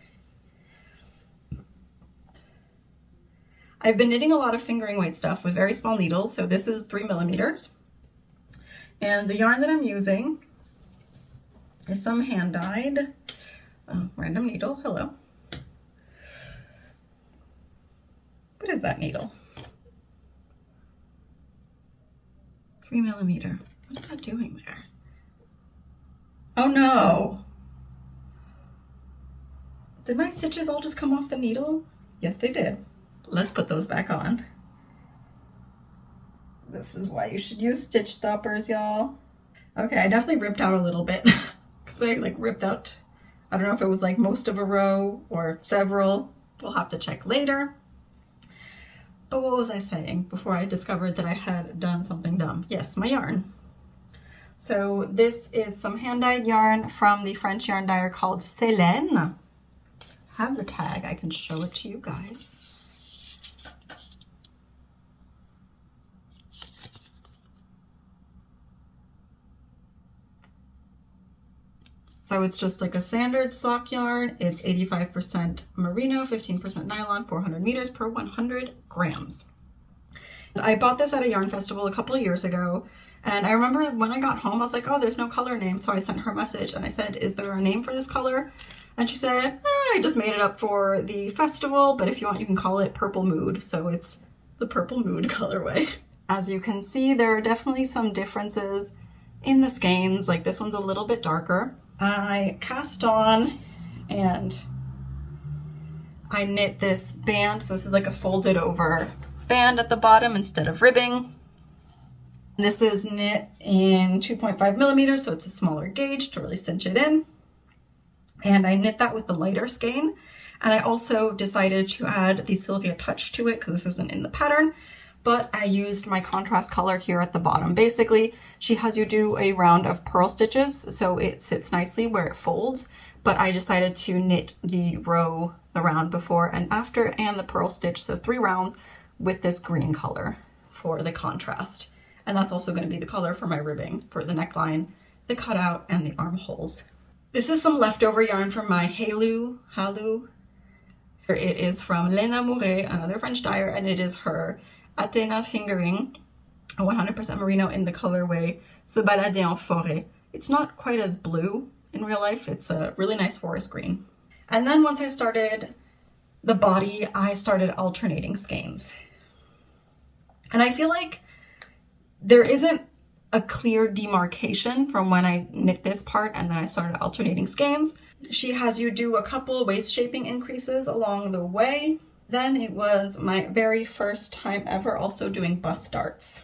I've been knitting a lot of fingering weight stuff with very small needles, so this is 3mm. And the yarn that I'm using is some hand-dyed random needle. Hello. What is that needle? 3mm. What is that doing there? Oh no! Did my stitches all just come off the needle? Yes, they did. Let's put those back on. This is why you should use stitch stoppers, y'all. Okay, I definitely ripped out a little bit because I like ripped out, I don't know if it was like most of a row or several. We'll have to check later. But what was I saying before I discovered that I had done something dumb? Yes, my yarn. So this is some hand-dyed yarn from the French yarn dyer called Søstrene. I have the tag, I can show it to you guys. So it's just like a standard sock yarn. It's 85% merino, 15% nylon, 400 meters per 100 grams. I bought this at a yarn festival a couple of years ago. And I remember when I got home, I was like, oh, there's no color name. So I sent her a message and I said, is there a name for this color? And she said, I just made it up for the festival, but if you want, you can call it Purple Mood. So it's the Purple Mood colorway. As you can see, there are definitely some differences in the skeins. Like this one's a little bit darker. I cast on and I knit this band. So this is like a folded over band at the bottom instead of ribbing. This is knit in 2.5mm, so it's a smaller gauge to really cinch it in. And I knit that with the lighter skein. And I also decided to add the Sylvia touch to it because this isn't in the pattern, but I used my contrast color here at the bottom. Basically, she has you do a round of purl stitches, so it sits nicely where it folds, but I decided to knit the row, the round before and after, and the purl stitch, so 3 rounds with this green color for the contrast. And that's also going to be the color for my ribbing for the neckline, the cutout, and the armholes. This is some leftover yarn from my Halu. It is from Lain'amourée, another French dyer, and it is her Athena fingering, 100% merino in the colorway Se Balader en Forêt. It's not quite as blue in real life. It's a really nice forest green. And then once I started the body, I started alternating skeins. And I feel like there isn't a clear demarcation from when I knit this part and then I started alternating skeins. She has you do a couple waist shaping increases along the way. Then it was my very first time ever also doing bust darts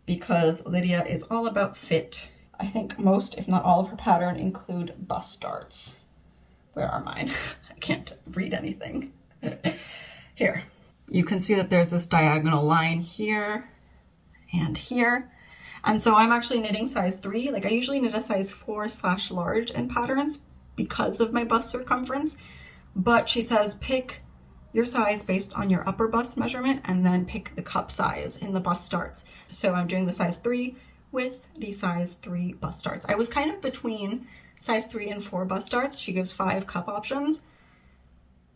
because Lydia is all about fit. I think most, if not all of her pattern include bust darts. Where are mine? I can't read anything. Here, you can see that there's this diagonal line here and here. And so I'm actually knitting size 3. Like I usually knit a size 4/large in patterns because of my bust circumference. But she says pick your size based on your upper bust measurement and then pick the cup size in the bust starts. So I'm doing the size 3 with the size 3 bust starts. I was kind of between size 3 and 4 bust starts. She gives 5 cup options.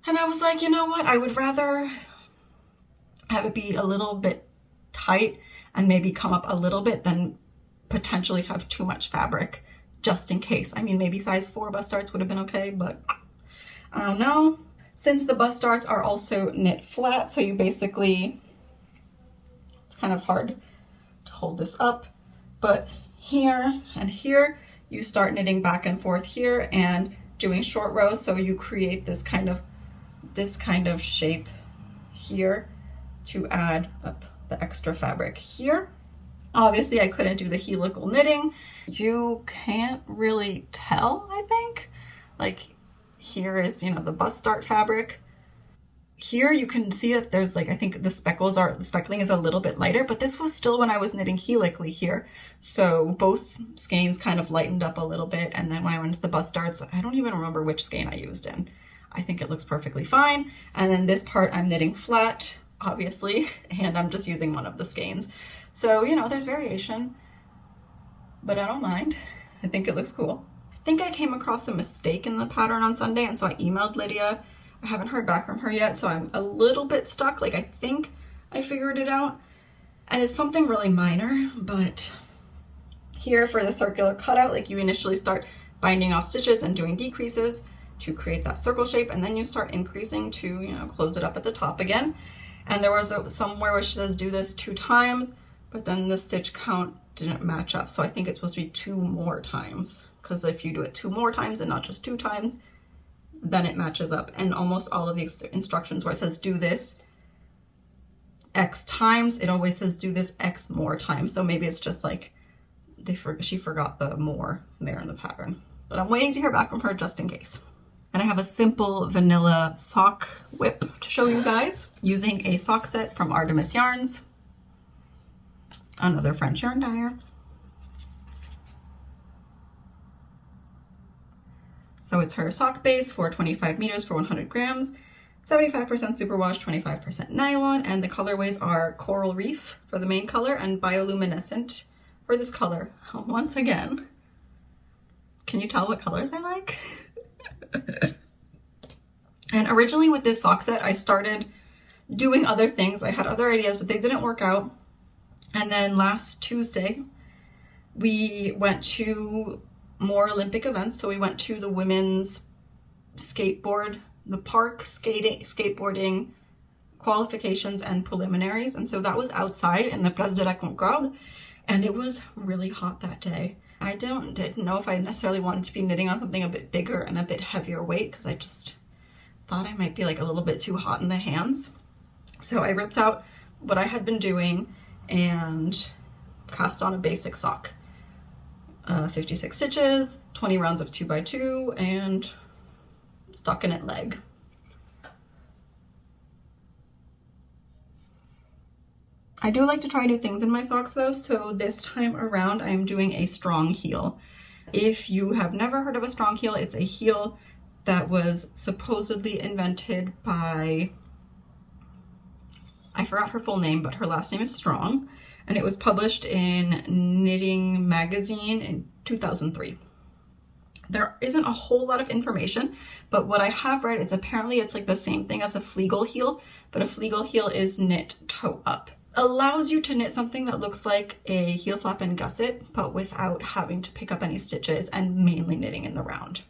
And I was like, you know what? I would rather have it be a little bit tight and maybe come up a little bit than potentially have too much fabric just in case. I mean, maybe size 4 bust starts would have been okay, but I don't know. Since the bust starts are also knit flat, so you basically, it's kind of hard to hold this up, but here and here, you start knitting back and forth here and doing short rows, so you create this kind of shape here to add up the extra fabric here. Obviously, I couldn't do the helical knitting. You can't really tell, I think. Like, here is, you know, the bust start fabric. Here you can see that there's like, I think the speckling is a little bit lighter, but this was still when I was knitting helically here. So both skeins kind of lightened up a little bit. And then when I went to the bust starts, I don't even remember which skein I used in. I think it looks perfectly fine. And then this part I'm knitting flat, obviously, and I'm just using one of the skeins. So, you know, there's variation, but I don't mind. I think it looks cool. I think I came across a mistake in the pattern on Sunday, and so I emailed Lydia. I haven't heard back from her yet, so I'm a little bit stuck. Like, I think I figured it out, and it's something really minor, but here for the circular cutout, like you initially start binding off stitches and doing decreases to create that circle shape, and then you start increasing to, you know, close it up at the top again. And there was somewhere where she says do this 2 times, but then the stitch count didn't match up. So I think it's supposed to be 2 more times, because if you do it 2 more times and not just 2 times, then it matches up. And almost all of the instructions where it says do this X times, it always says do this X more times. So maybe it's just like she forgot the more there in the pattern. But I'm waiting to hear back from her just in case. And I have a simple vanilla sock whip to show you guys using a sock set from Artemis Yarns, another French yarn dyer. So it's her sock base for 25 meters for 100 grams, 75% superwash, 25% nylon, and the colorways are Coral Reef for the main color and Bioluminescent for this color. Once again, can you tell what colors I like? And originally with this sock set, I started doing other things. I had other ideas, but they didn't work out. And then last Tuesday, we went to more Olympic events. So we went to the women's the park skateboarding qualifications and preliminaries. And so that was outside in the Place de la Concorde. And it was really hot that day. I didn't know if I necessarily wanted to be knitting on something a bit bigger and a bit heavier weight, because I just thought I might be like a little bit too hot in the hands. So I ripped out what I had been doing and cast on a basic sock. 56 stitches, 20 rounds of 2x2, and stockinette leg. I do like to try new things in my socks though, so this time around I am doing a strong heel. If you have never heard of a strong heel, it's a heel that was supposedly invented by, I forgot her full name, but her last name is Strong, and it was published in Knitting Magazine in 2003. There isn't a whole lot of information, but what I have read is apparently it's like the same thing as a Flegel heel, but a Flegel heel is knit toe up. Allows you to knit something that looks like a heel flap and gusset, but without having to pick up any stitches and mainly knitting in the round.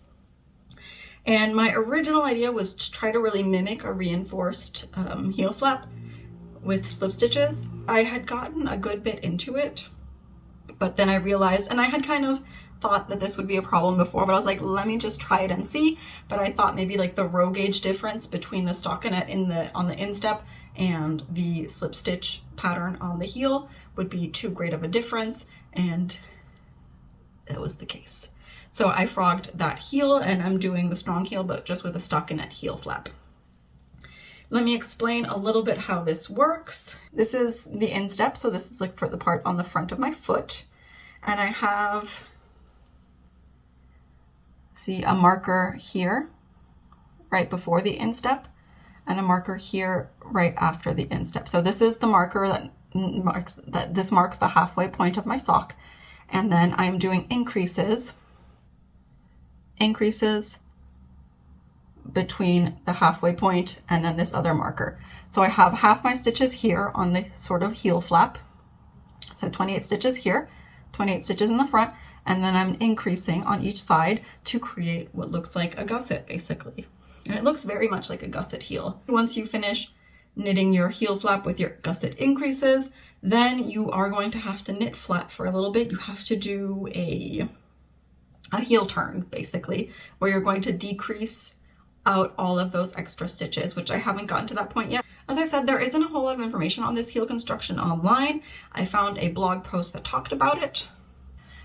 And my original idea was to try to really mimic a reinforced heel flap with slip stitches. I had gotten a good bit into it, but then I realized, and I had kind of thought that this would be a problem before, but I was like, let me just try it and see. But I thought maybe like the row gauge difference between the stockinette on the instep and the slip stitch pattern on the heel would be too great of a difference, and that was the case. So I frogged that heel, and I'm doing the strong heel, but just with a stockinette heel flap. Let me explain a little bit how this works. This is the instep, so this is like for the part on the front of my foot. And I have, see, a marker here right before the instep and a marker here right after the instep. So this is the marker that marks the halfway point of my sock. And then I'm doing increases between the halfway point and then this other marker. So I have half my stitches here on the sort of heel flap. So 28 stitches here, 28 stitches in the front, and then I'm increasing on each side to create what looks like a gusset basically. And it looks very much like a gusset heel. Once you finish knitting your heel flap with your gusset increases, then you are going to have to knit flat for a little bit. You have to do a heel turn basically, where you're going to decrease out all of those extra stitches, which I haven't gotten to that point yet. As I said, there isn't a whole lot of information on this heel construction online. I found a blog post that talked about it.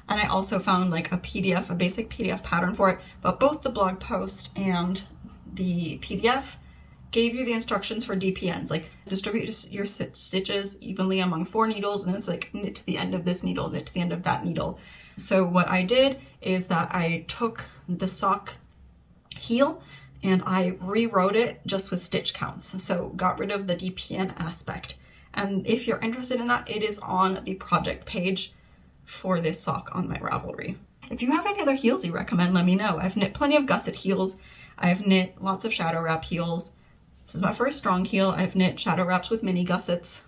And I also found like a PDF, a basic PDF pattern for it, but both the blog post and the PDF gave you the instructions for DPNs, like distribute your stitches evenly among 4 needles, and it's like knit to the end of this needle, knit to the end of that needle. So what I did is that I took the sock heel and I rewrote it just with stitch counts. So got rid of the DPN aspect. And if you're interested in that, it is on the project page for this sock on my Ravelry. If you have any other heels you recommend, let me know. I've knit plenty of gusset heels. I've knit lots of shadow wrap heels. This is my first strong heel. I've knit shadow wraps with mini gussets.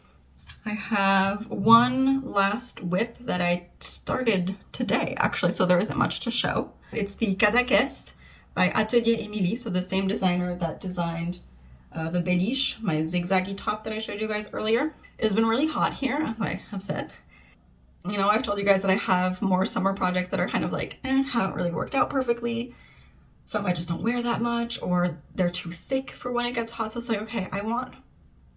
I have one last whip that I started today, actually, so there isn't much to show. It's the Cadaquès by Atelier Emilie, so the same designer that designed the Béliche, my zigzaggy top that I showed you guys earlier. It has been really hot here, as I have said. You know, I've told you guys that I have more summer projects that are kind of like, haven't really worked out perfectly. Some I just don't wear that much, or they're too thick for when it gets hot. So it's like, okay, I want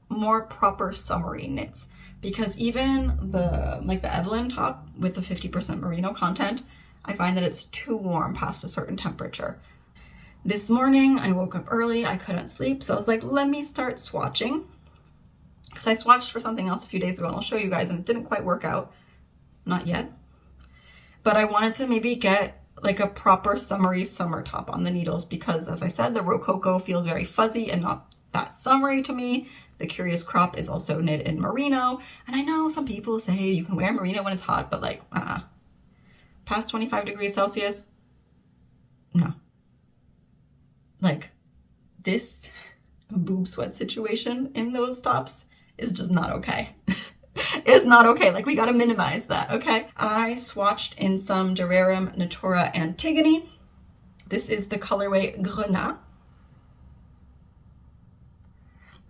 more proper summery knits, because even the Evelyne top with the 50% merino content, I find that it's too warm past a certain temperature. This morning I woke up early, I couldn't sleep, so I was like, let me start swatching, because I swatched for something else a few days ago and I'll show you guys, and it didn't quite work out, not yet, but I wanted to maybe get like a proper summery summer top on the needles, because as I said, the Rococo feels very fuzzy and not that summery to me. The Curious Crop is also knit in merino, and I know some people say you can wear merino when it's hot, but like past 25 degrees Celsius, no. Like this boob sweat situation in those tops is just not okay. It's not okay. Like, we got to minimize that, okay? I swatched in some Durarium Natura Antigone. This is the colorway Grene.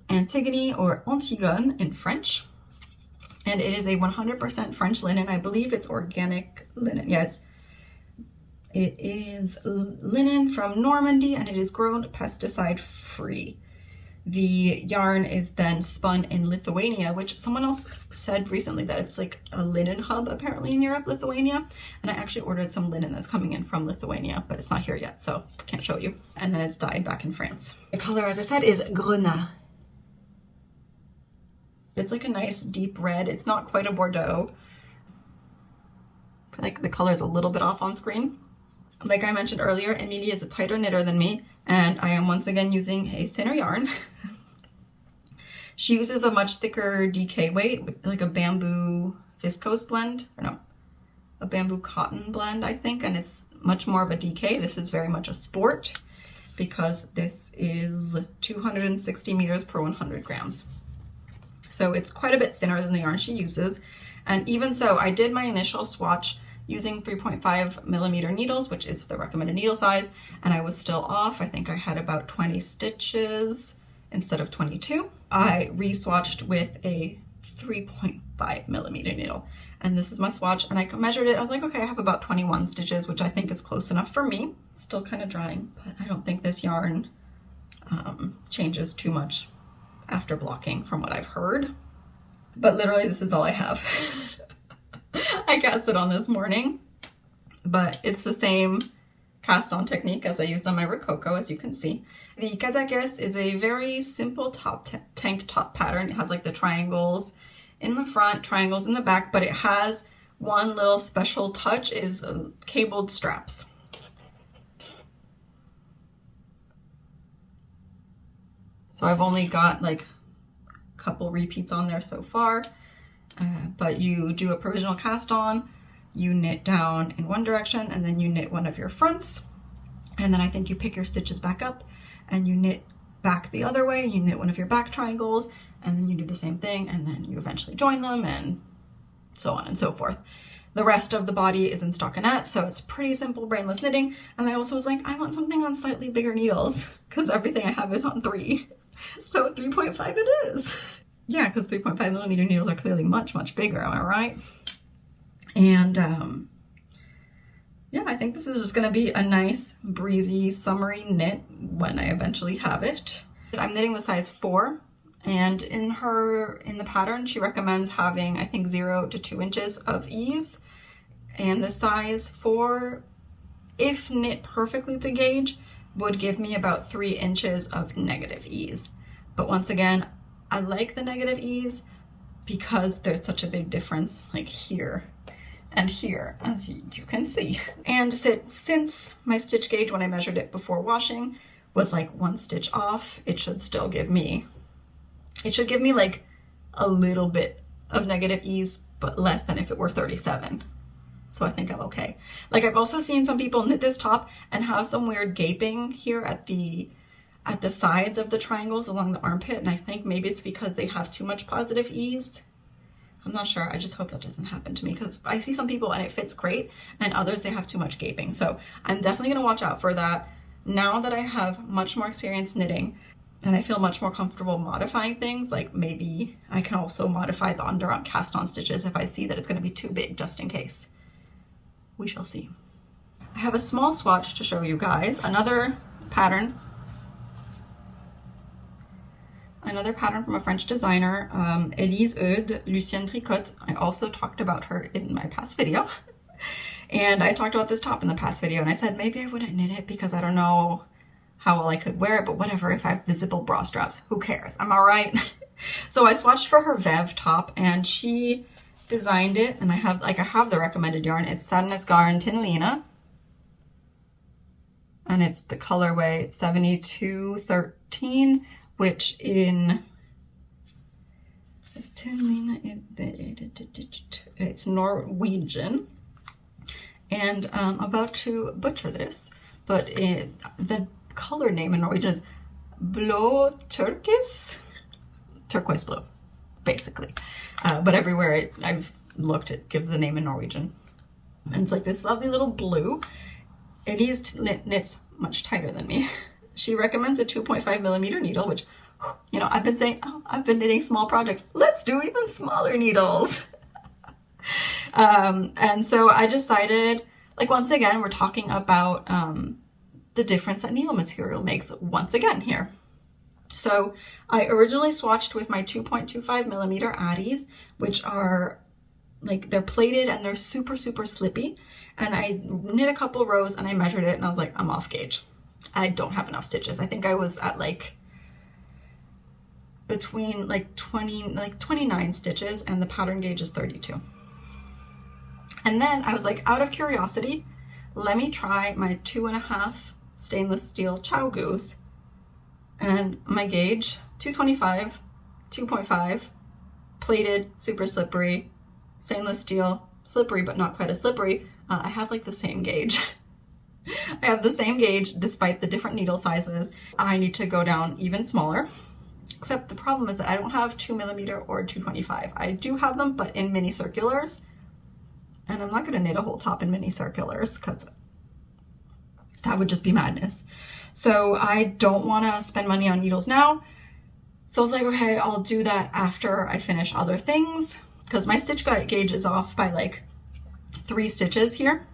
Antigone, or Antigone in French. And it is a 100% French linen. I believe it's organic linen. Yeah, it is linen from Normandy, and it is grown pesticide free. The yarn is then spun in Lithuania, which someone else said recently that it's like a linen hub apparently in Europe, Lithuania. And I actually ordered some linen that's coming in from Lithuania, but it's not here yet, so can't show you. And then it's dyed back in France. The color, as I said, is Grene. It's like a nice deep red. It's not quite a Bordeaux. I feel like the color is a little bit off on screen. Like I mentioned earlier, Emilie is a tighter knitter than me, and I am once again using a thinner yarn. She uses a much thicker DK weight, like a bamboo viscose blend, or no, a bamboo cotton blend, I think, and it's much more of a DK. This is very much a sport, because this is 260 meters per 100 grams. So it's quite a bit thinner than the yarn she uses. And even so, I did my initial swatch using 3.5 millimeter needles, which is the recommended needle size, and I was still off. I think I had about 20 stitches instead of 22. I re-swatched with a 3.5 millimeter needle, and this is my swatch, and I measured it. I was like, okay, I have about 21 stitches, which I think is close enough for me. Still kind of drying, but I don't think this yarn changes too much after blocking from what I've heard. But literally, this is all I have. I cast it on this morning, but it's the same cast on technique as I used on my Rococo, as you can see. The Cadaquès is a very simple tank top pattern. It has like the triangles in the front, triangles in the back, but it has one little special touch is cabled straps. So I've only got like a couple repeats on there so far, but you do a provisional cast on, you knit down in one direction, and then you knit one of your fronts, and then I think you pick your stitches back up and you knit back the other way, you knit one of your back triangles, and then you do the same thing, and then you eventually join them, and so on and so forth. The rest of the body is in stockinette, so it's pretty simple brainless knitting. And I also was like, I want something on slightly bigger needles because everything I have is on 3. So 3.5 it is. Yeah, because 3.5mm needles are clearly much, much bigger, am I right? And yeah, I think this is just gonna be a nice, breezy, summery knit when I eventually have it. I'm knitting the size 4, and in the pattern, she recommends having, I think, 0 to 2 inches of ease. And the size 4, if knit perfectly to gauge, would give me about 3 inches of negative ease. But once again, I like the negative ease because there's such a big difference like here and here, as you can see. And since my stitch gauge when I measured it before washing was like 1 stitch off, it should still give me, like a little bit of negative ease, but less than if it were 37. So I think I'm okay. Like, I've also seen some people knit this top and have some weird gaping here at the sides of the triangles along the armpit, and I think maybe it's because they have too much positive ease. I'm not sure. I just hope that doesn't happen to me, because I see some people and it fits great, and others they have too much gaping. So I'm definitely going to watch out for that. Now that I have much more experience knitting and I feel much more comfortable modifying things, like maybe I can also modify the underarm cast on stitches if I see that it's going to be too big, just in case. We shall see. I have a small swatch to show you guys. Another pattern from a French designer, Elise Eudes, Lucienne Tricotte. I also talked about her in my past video. And I talked about this top in the past video, and I said maybe I wouldn't knit it because I don't know how well I could wear it, but whatever, if I have visible bra straps, who cares? I'm all right. So I swatched for her Veuve top, and she designed it, and I have the recommended yarn. It's Sadness Garn Tinlina, and it's the colorway 7213, which in is Tinlina, it's Norwegian, and I'm about to butcher this, but the color name in Norwegian is Blå Turquoise, turquoise blue, basically. But everywhere I've looked, it gives the name in Norwegian. And it's like this lovely little blue. Elise knits much tighter than me. She recommends a 2.5mm needle, which, you know, I've been saying, oh, I've been knitting small projects. Let's do even smaller needles. And so I decided, like, once again, we're talking about the difference that needle material makes once again here. So I originally swatched with my 2.25mm Addies, which are like, they're plated and they're super, super slippy. And I knit a couple rows and I measured it and I was like, I'm off gauge. I don't have enough stitches. I think I was at like between like 29 stitches, and the pattern gauge is 32. And then I was like, out of curiosity, let me try my 2.5 stainless steel Chow Goose. And my gauge, 225, 2.5, plated, super slippery, stainless steel, slippery but not quite as slippery. I have like the same gauge. I have the same gauge despite the different needle sizes. I need to go down even smaller, except the problem is that I don't have 2mm or 225. I do have them, but in mini circulars, and I'm not going to knit a whole top in mini circulars because that would just be madness. So I don't want to spend money on needles now. So I was like, okay, I'll do that after I finish other things, because my stitch gauge is off by like 3 stitches here,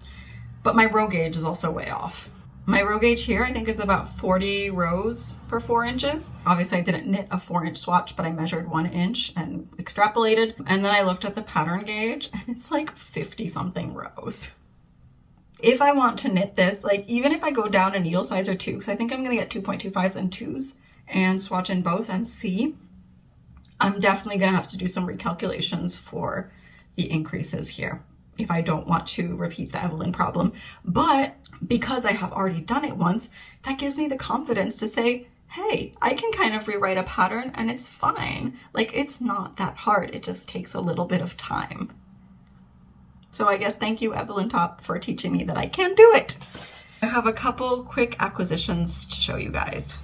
but my row gauge is also way off. My row gauge here, I think, is about 40 rows per 4 inches. Obviously I didn't knit a 4-inch swatch, but I measured 1 inch and extrapolated. And then I looked at the pattern gauge and it's like 50 something rows. if I want to knit this, like even if I go down a needle size or two, because I think I'm going to get 2.25s and 2s and swatch in both and see, I'm definitely going to have to do some recalculations for the increases here if I don't want to repeat the Evelyne problem. But because I have already done it once, that gives me the confidence to say, hey, I can kind of rewrite a pattern and it's fine. Like, it's not that hard. It just takes a little bit of time. So I guess thank you, Evelyne Top, for teaching me that I can do it. I have a couple quick acquisitions to show you guys.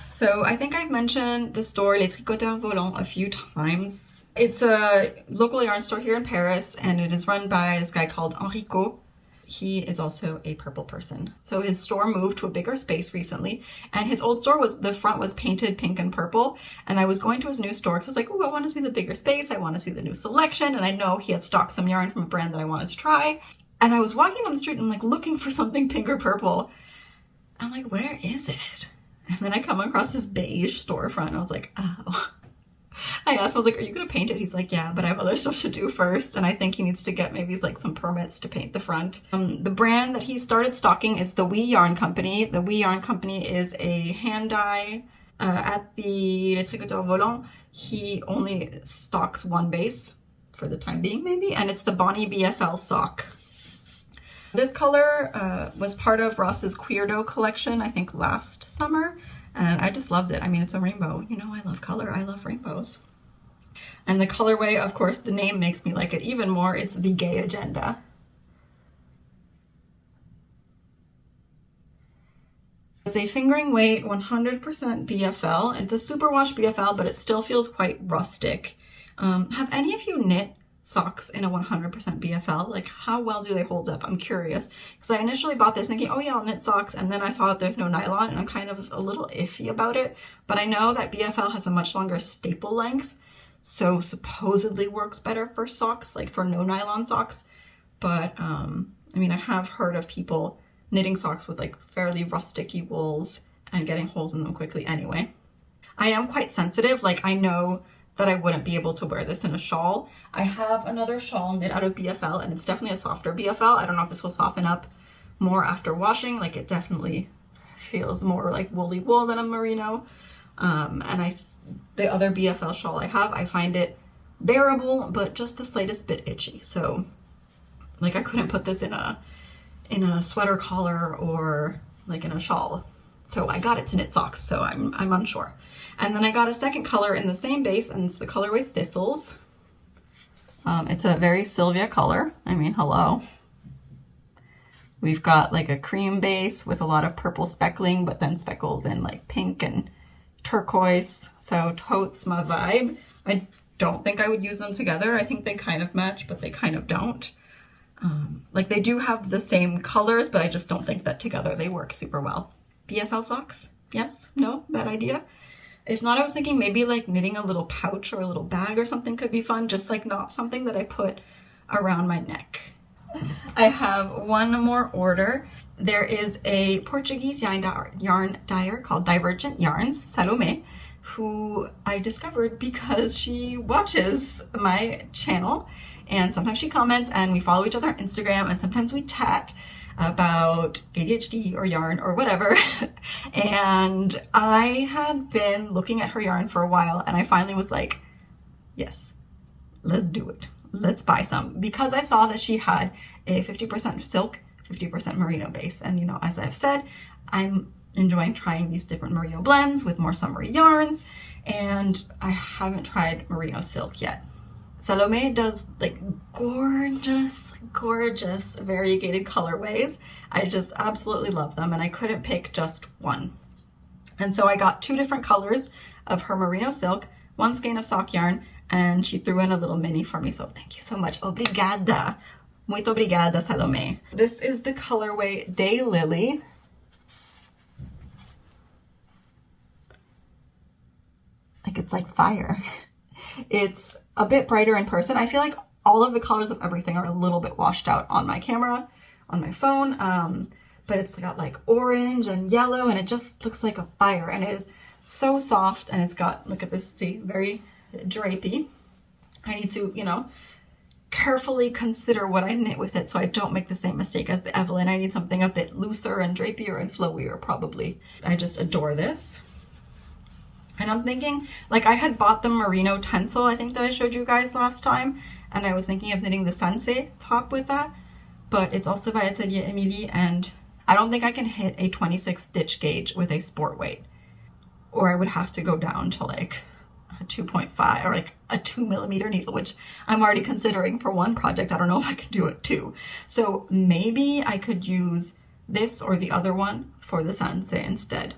So I think I've mentioned the store Les Tricoteurs Volants a few times. It's a local yarn store here in Paris, and it is run by this guy called Enrico. He is also a purple person. So his store moved to a bigger space recently, and his old store the front was painted pink and purple. And I was going to his new store because I was like, oh, I want to see the bigger space. I want to see the new selection. And I know he had stocked some yarn from a brand that I wanted to try. And I was walking on the street and like looking for something pink or purple. I'm like, where is it? And then I come across this beige storefront and I was like, oh. I asked him, I was like, are you going to paint it? He's like, yeah, but I have other stuff to do first. And I think he needs to get maybe like some permits to paint the front. The brand that he started stocking is the Wee Yarn Company. The Wee Yarn Company is a hand dye. At the Les Tricoteurs Volants, he only stocks one base for the time being maybe. And it's the Bonnie BFL sock. This color was part of Ross's Queerdo collection, I think last summer. And I just loved it. I mean, it's a rainbow. You know, I love color. I love rainbows. And the colorway, of course, the name makes me like it even more. It's the Gay Agenda. It's a fingering weight 100% BFL. It's a superwash BFL, but it still feels quite rustic. Have any of you knit socks in a 100% BFL? Like, how well do they hold up? I'm curious, because I initially bought this thinking, oh yeah, I'll knit socks, and then I saw that there's no nylon and I'm kind of a little iffy about it. But I know that BFL has a much longer staple length, so supposedly works better for socks, like for no nylon socks. But I mean, I have heard of people knitting socks with like fairly rusticy wools and getting holes in them quickly anyway. I am quite sensitive. Like, I know that I wouldn't be able to wear this in a shawl. I have another shawl knit out of BFL, and it's definitely a softer BFL. I don't know if this will soften up more after washing. Like, it definitely feels more like woolly wool than a merino. And the other BFL shawl I have, I find it bearable, but just the slightest bit itchy. So like, I couldn't put this in a sweater collar or like in a shawl. So I got it to knit socks, so I'm unsure. And then I got a second color in the same base, and it's the colorway Thistles. It's a very Sylvia color. I mean, hello. We've got like a cream base with a lot of purple speckling, but then speckles in like pink and turquoise. So totes my vibe. I don't think I would use them together. I think they kind of match, but they kind of don't. Like, they do have the same colors, but I just don't think that together they work super well. BFL socks? Yes? No? Bad idea? If not, I was thinking maybe like knitting a little pouch or a little bag or something could be fun, just like not something that I put around my neck. I have one more order. There is a Portuguese yarn dyer called Divergent Yarns, Salomé, who I discovered because she watches my channel, and sometimes she comments, and we follow each other on Instagram, and sometimes we chat about ADHD or yarn or whatever. And I had been looking at her yarn for a while, and I finally was like, yes, let's do it. Let's buy some, because I saw that she had a 50% silk, 50% merino base. And you know, as I've said, I'm enjoying trying these different merino blends with more summery yarns, and I haven't tried merino silk yet. Salomé does like gorgeous variegated colorways. I just absolutely love them, and I couldn't pick just one. And so I got two different colors of her merino silk, one skein of sock yarn, and she threw in a little mini for me. So thank you so much. Obrigada. Muito obrigada, Salomé. This is the colorway Daylily. Like, it's like fire. It's a bit brighter in person. I feel like all of the colors of everything are a little bit washed out on my camera, on my phone, but it's got like orange and yellow, and it just looks like a fire, and it is so soft, and it's got, look at this, see, very drapey. I need to, you know, carefully consider what I knit with it so I don't make the same mistake as the Evelyne. I need something a bit looser and drapier and flowier probably. I just adore this. And I'm thinking, like, I had bought the Merino Tencel, I think that I showed you guys last time, and I was thinking of knitting the Sensei top with that, but it's also by Atelier Emilie, and I don't think I can hit a 26 stitch gauge with a sport weight, or I would have to go down to like a 2.5 or like a 2mm needle, which I'm already considering for one project. I don't know if I can do it too. So maybe I could use this or the other one for the Sensei instead.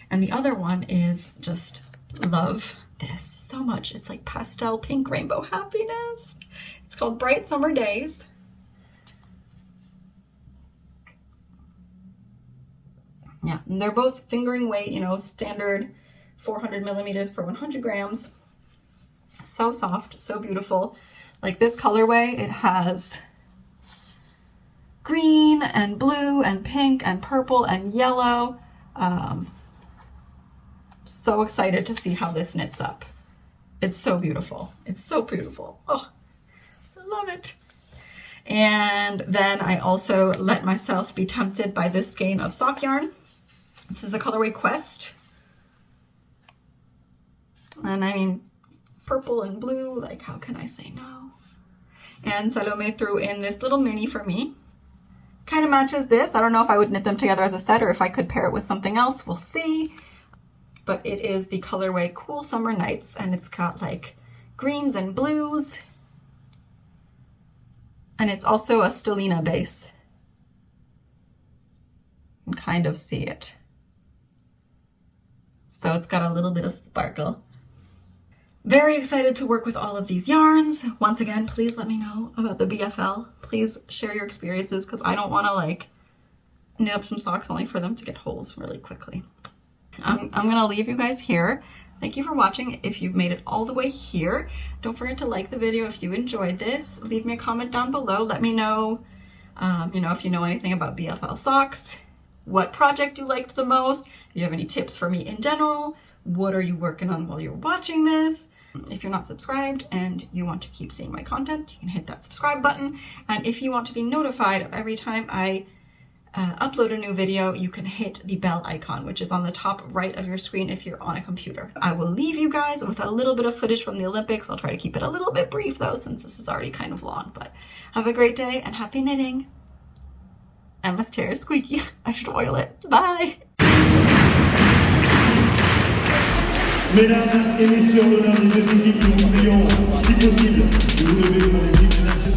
And the other one is just love this so much. It's like pastel pink rainbow happiness. It's called Bright Summer Days. Yeah, and they're both fingering weight, you know, standard 400mm per 100 grams. So soft, so beautiful. Like this colorway, it has green and blue and pink and purple and yellow. So excited to see how this knits up. It's so beautiful. It's so beautiful. Oh, I love it. And then I also let myself be tempted by this skein of sock yarn. This is the colorway Quest. And I mean, purple and blue, like how can I say no? And Salome threw in this little mini for me. Kind of matches this. I don't know if I would knit them together as a set or if I could pair it with something else. We'll see. But it is the colorway Cool Summer Nights, and it's got like greens and blues. And it's also a stellina base. You can kind of see it. So it's got a little bit of sparkle. Very excited to work with all of these yarns. Once again, please let me know about the BFL. Please share your experiences because I don't want to like knit up some socks only for them to get holes really quickly. I'm gonna leave you guys here. Thank you for watching. If you've made it all the way here, don't forget to like the video if you enjoyed this. Leave me a comment down below. Let me know, you know, if you know anything about BFL socks, what project you liked the most, if you have any tips for me in general, what are you working on while you're watching this. If you're not subscribed and you want to keep seeing my content, you can hit that subscribe button. And if you want to be notified of every time I upload a new video, you can hit the bell icon, which is on the top right of your screen if you're on a computer. I will leave you guys with a little bit of footage from the Olympics. I'll try to keep it a little bit brief though, since this is already kind of long, but have a great day and happy knitting. And my chair is squeaky. I should oil it. Bye! Mesdames et messieurs, en l'honneur des deux équipes, nous prions, si possible, de vous lever pour les hymnes nationaux.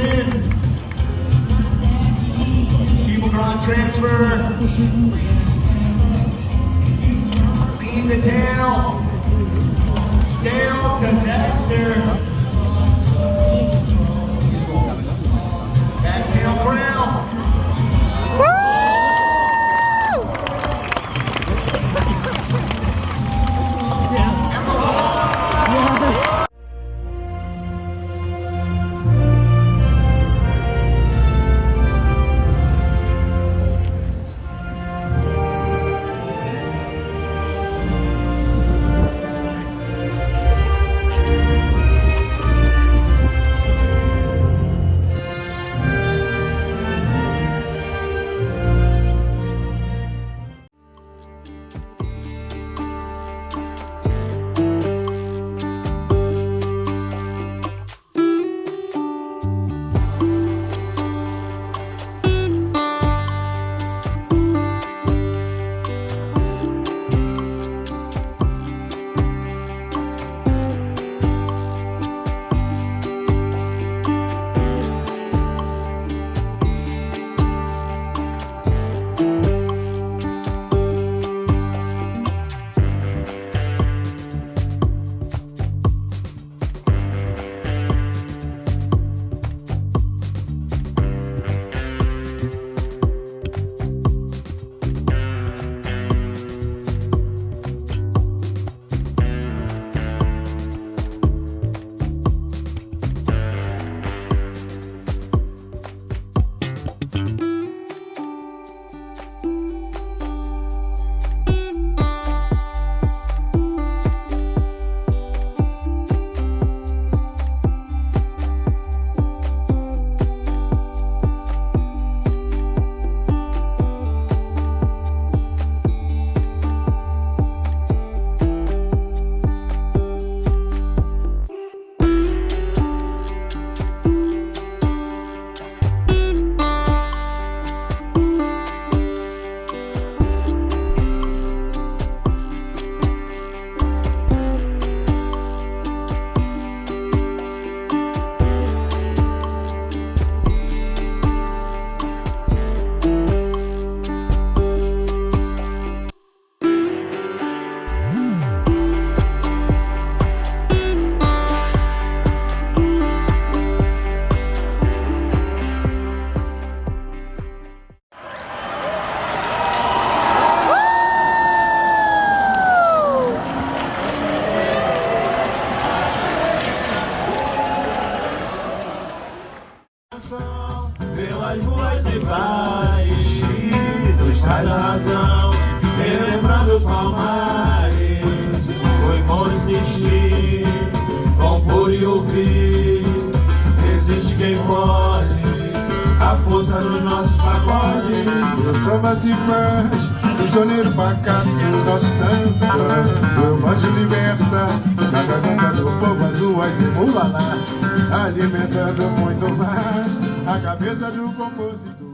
in. People grind transfer. Lead the tail. Stale disaster. Back tail crown. Pelas ruas e bares, nos traz a razão, relembrando os palmares. Foi bom insistir, compor e ouvir. Existe quem pode, a força dos nossos pagodes. O samba se faz, prisioneiro pacato dos nossos tambores. O manjo liberta, na garganta do povo as ruas e mulalá, alimentando muito mais a cabeça do compositor.